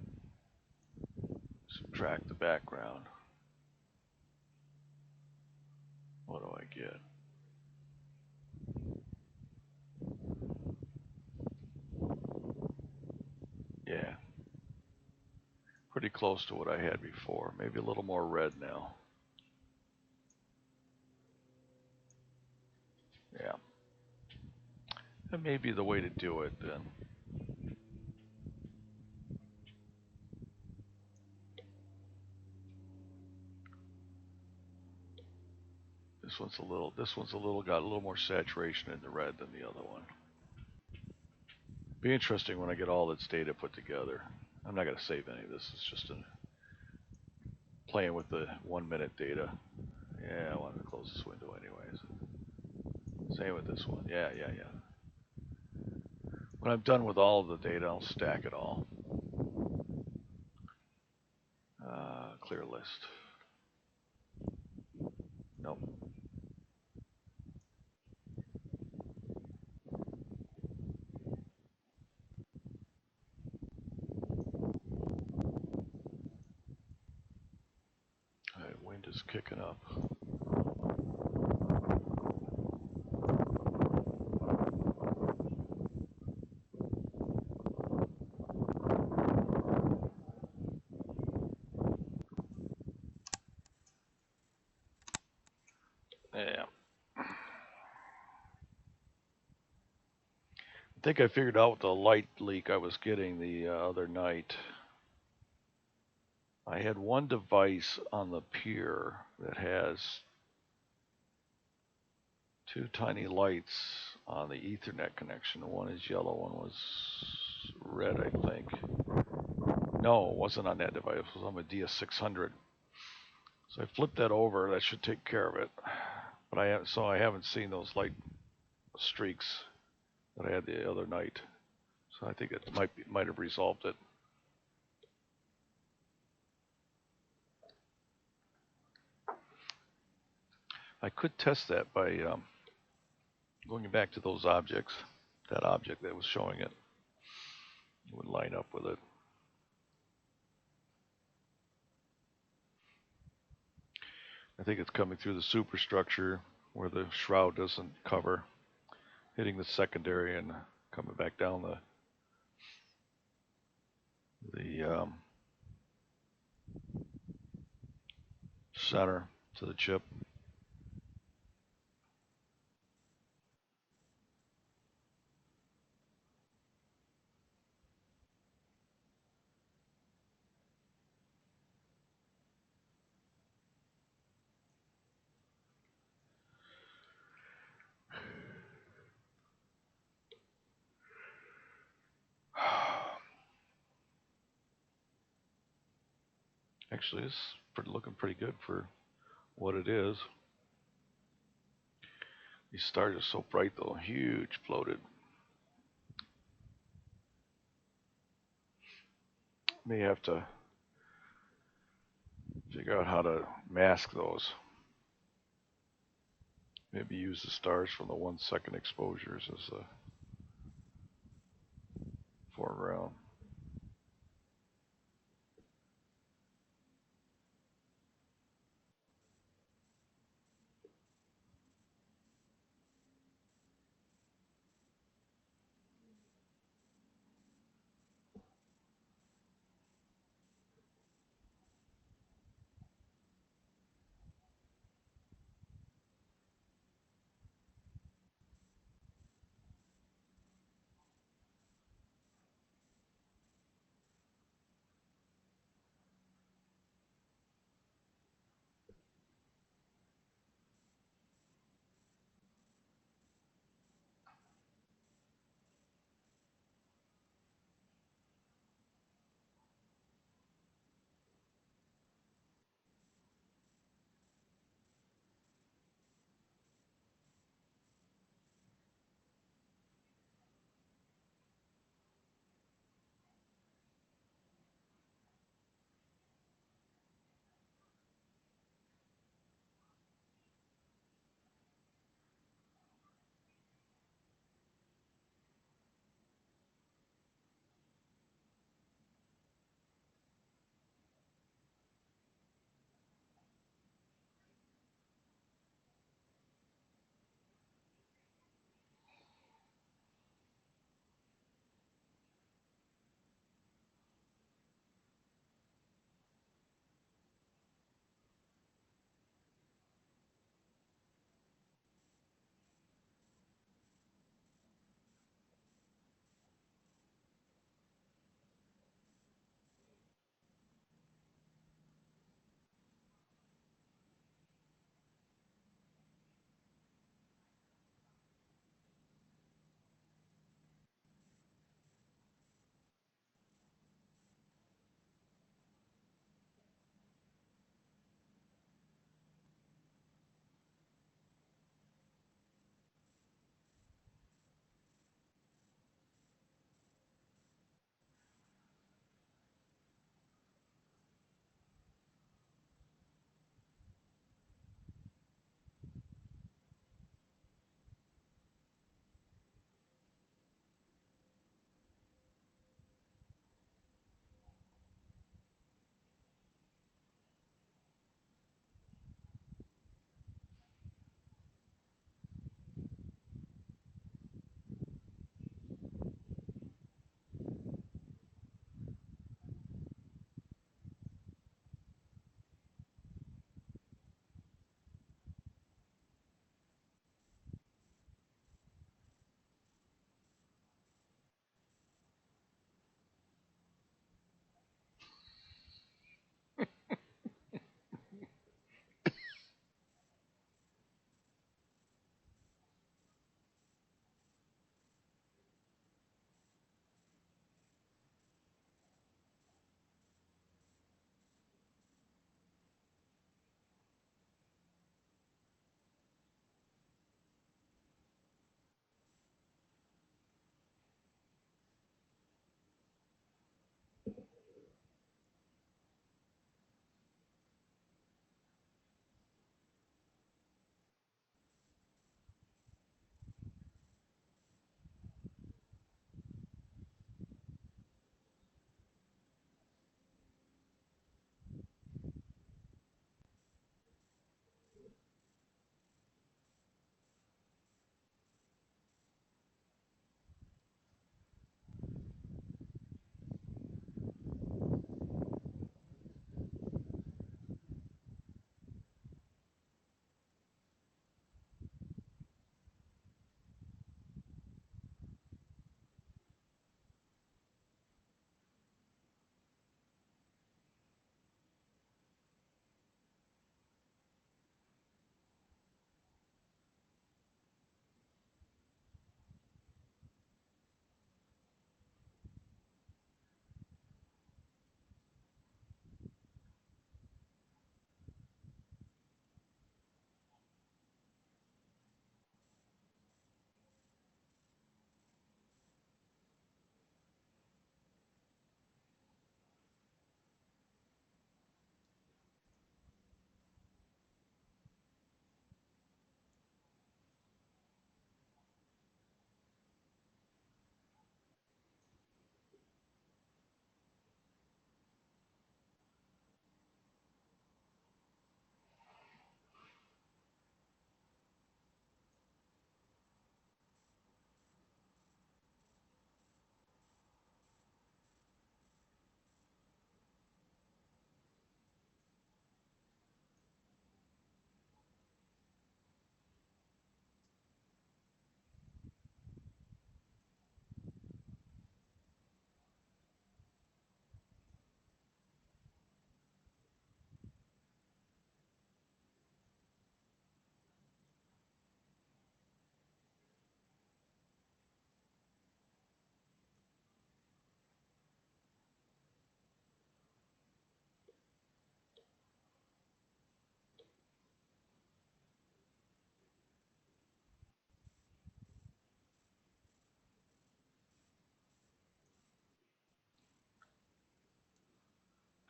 subtract the background, what do I get? Yeah, pretty close to what I had before. Maybe a little more red now. Yeah. That may be the way to do it then. This one's got a little more saturation in the red than the other one. Be interesting when I get all its data put together. I'm not going to save any of this. It's just playing with the 1 minute data. Yeah, I wanted to close this window anyways. Same with this one. Yeah. When I'm done with all of the data, I'll stack it all. Clear list. Nope. All right, wind is kicking up. Yeah. I think I figured out the light leak I was getting the other night. I had one device on the pier that has two tiny lights on the Ethernet connection. One is yellow, one was red, I think. No, it wasn't on that device. It was on my DS600. So I flipped that over. That should take care of it. But I haven't seen those light streaks that I had the other night. So I think it might have resolved it. I could test that by going back to those objects. That object that was showing it would line up with it. I think it's coming through the superstructure where the shroud doesn't cover, hitting the secondary and coming back down the center to the chip. Actually, it's looking pretty good for what it is. These stars are so bright though, huge floated. May have to figure out how to mask those. Maybe use the stars from the 1 second exposures as a foreground.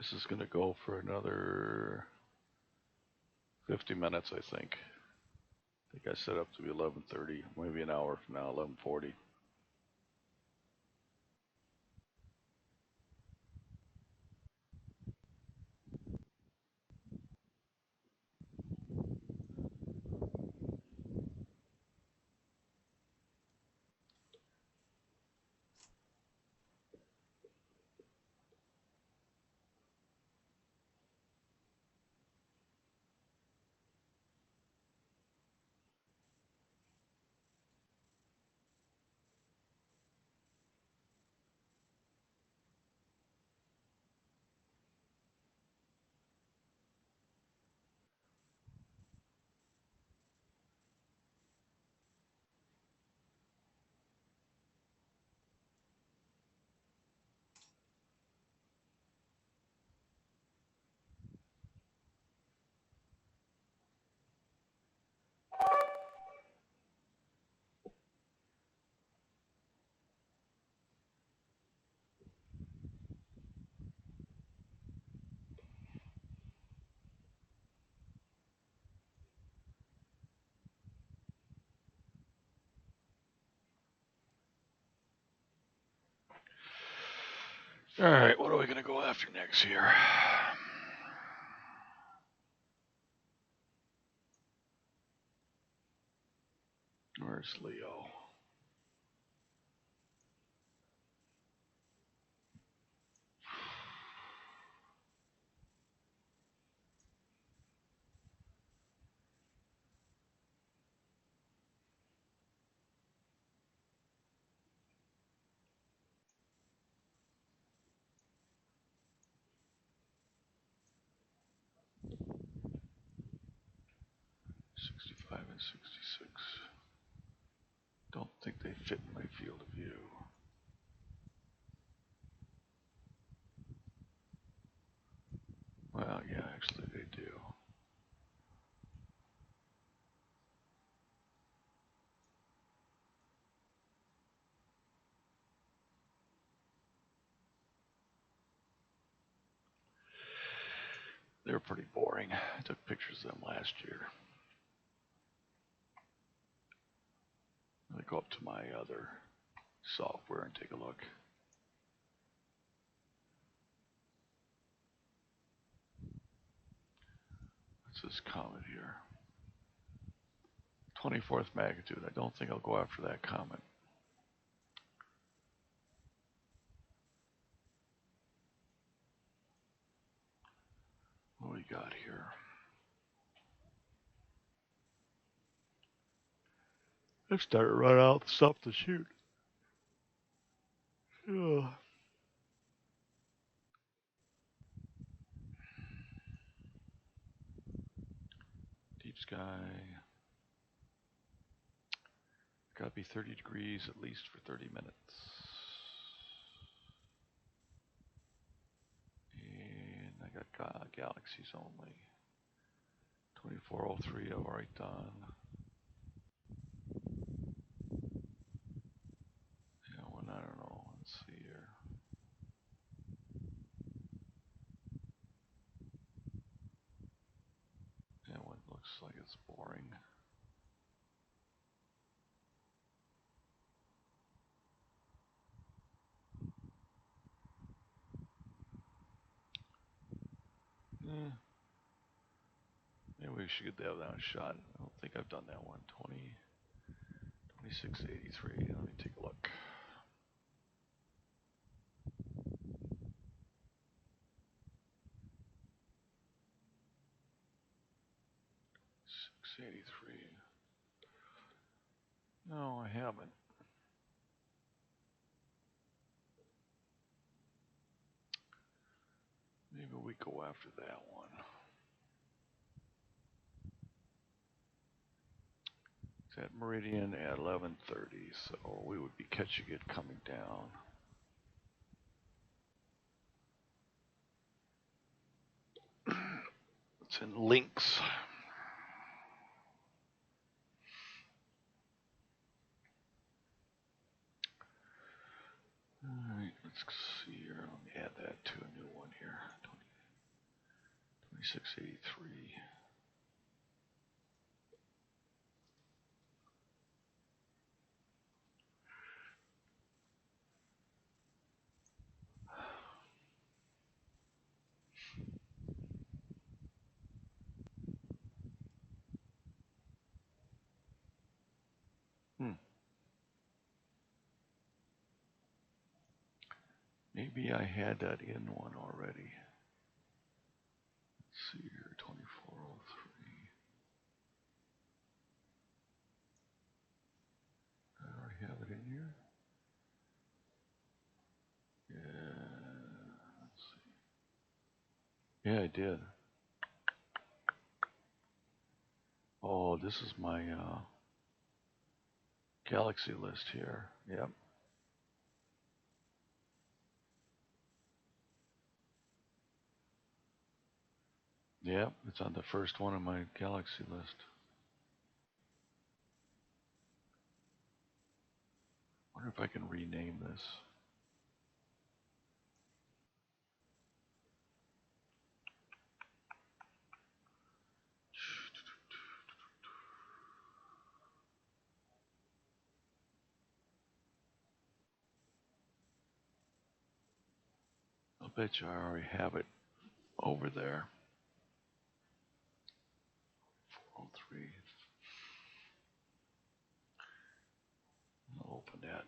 This is going to go for another 50 minutes, I think. I think I set up to be 11:30, maybe an hour from now, 11:40. All right, what are we going to go after next here? Where's Leo? '65 and '66. Don't think they fit in my field of view. Well, yeah, actually they do. They're pretty boring. I took pictures of them last year. Let me go up to my other software and take a look. What's this comet here? 24th magnitude. I don't think I'll go after that comet. What do we got here? I started running out stuff to shoot. Ugh. Deep sky. Gotta be 30 degrees at least for 30 minutes. And I got galaxies only. 2403 I've already done. Yeah, one, I don't know. Let's see here. That one looks like it's boring. Maybe we should get that one shot. I don't think I've done that one. 2683. Let me take a look. 683. No, I haven't. Maybe we go after that one. It's at meridian at 11:30, so we would be catching it coming down. It's in Lynx. All right, let's see here. Let me add that to a new one here. 3683. Maybe I had that in one already. Let's see here, 2403. I already have it in here. Yeah, let's see. Yeah, I did. Oh, this is my galaxy list here. Yep. Yep, it's on the first one on my galaxy list. Wonder if I can rename this. I'll bet you I already have it over there. 403. I'll open that.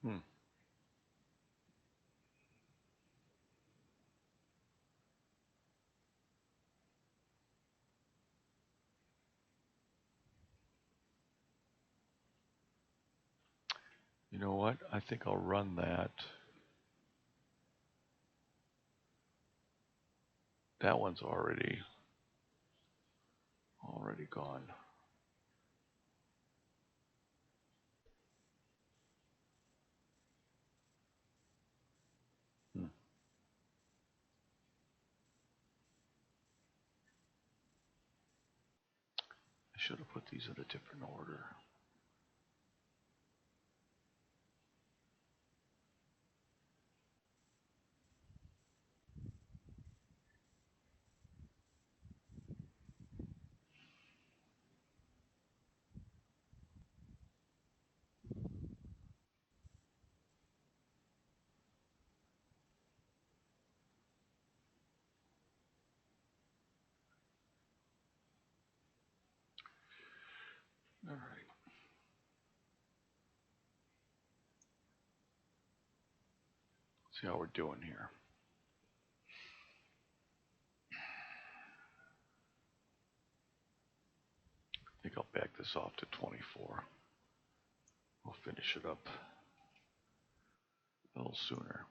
Hmm. You know what? I think I'll run that. That one's already gone. Hmm. I should have put these in a different order. All right. See how we're doing here. I think I'll back this off to 24. We'll finish it up a little sooner.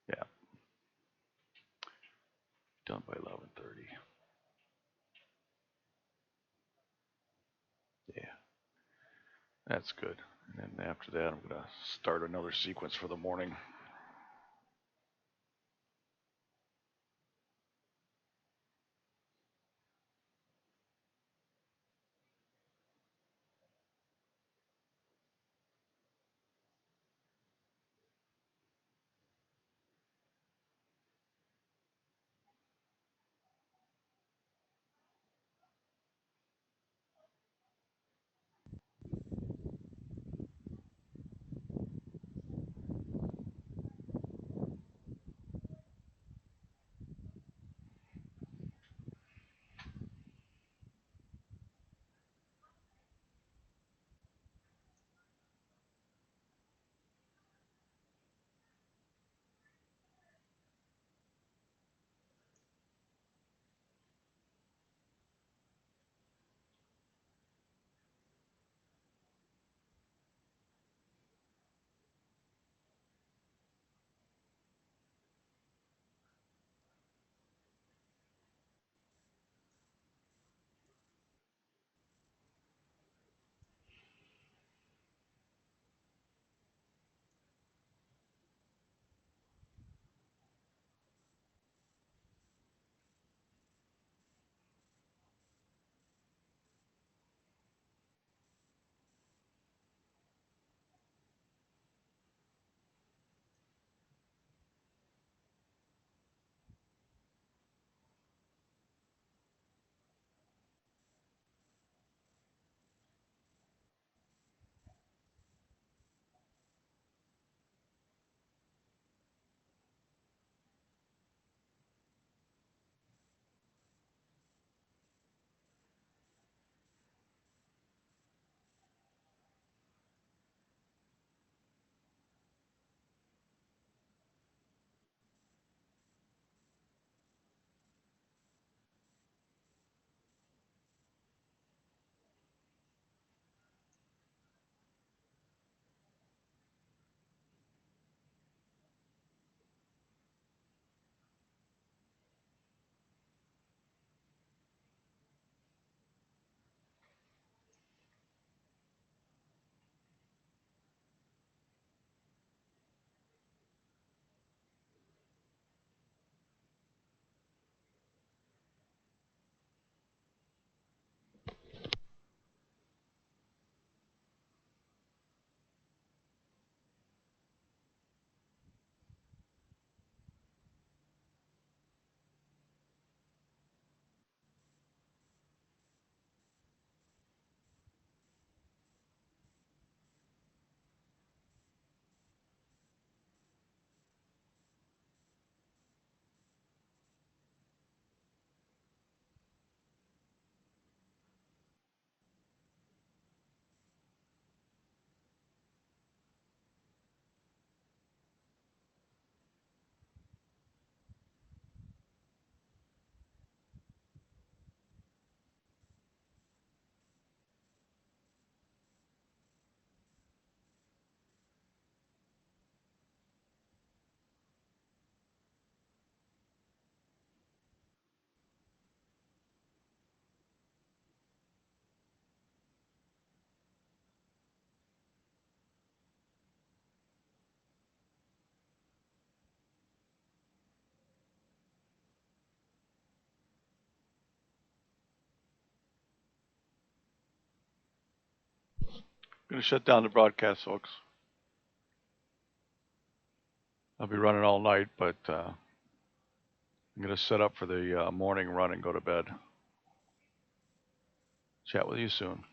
Yeah. Done by 11:30. Yeah. That's good. And then after that, I'm going to start another sequence for the morning. Gonna shut down the broadcast, folks. I'll be running all night, but I'm gonna set up for the morning run and go to bed. Chat with you soon.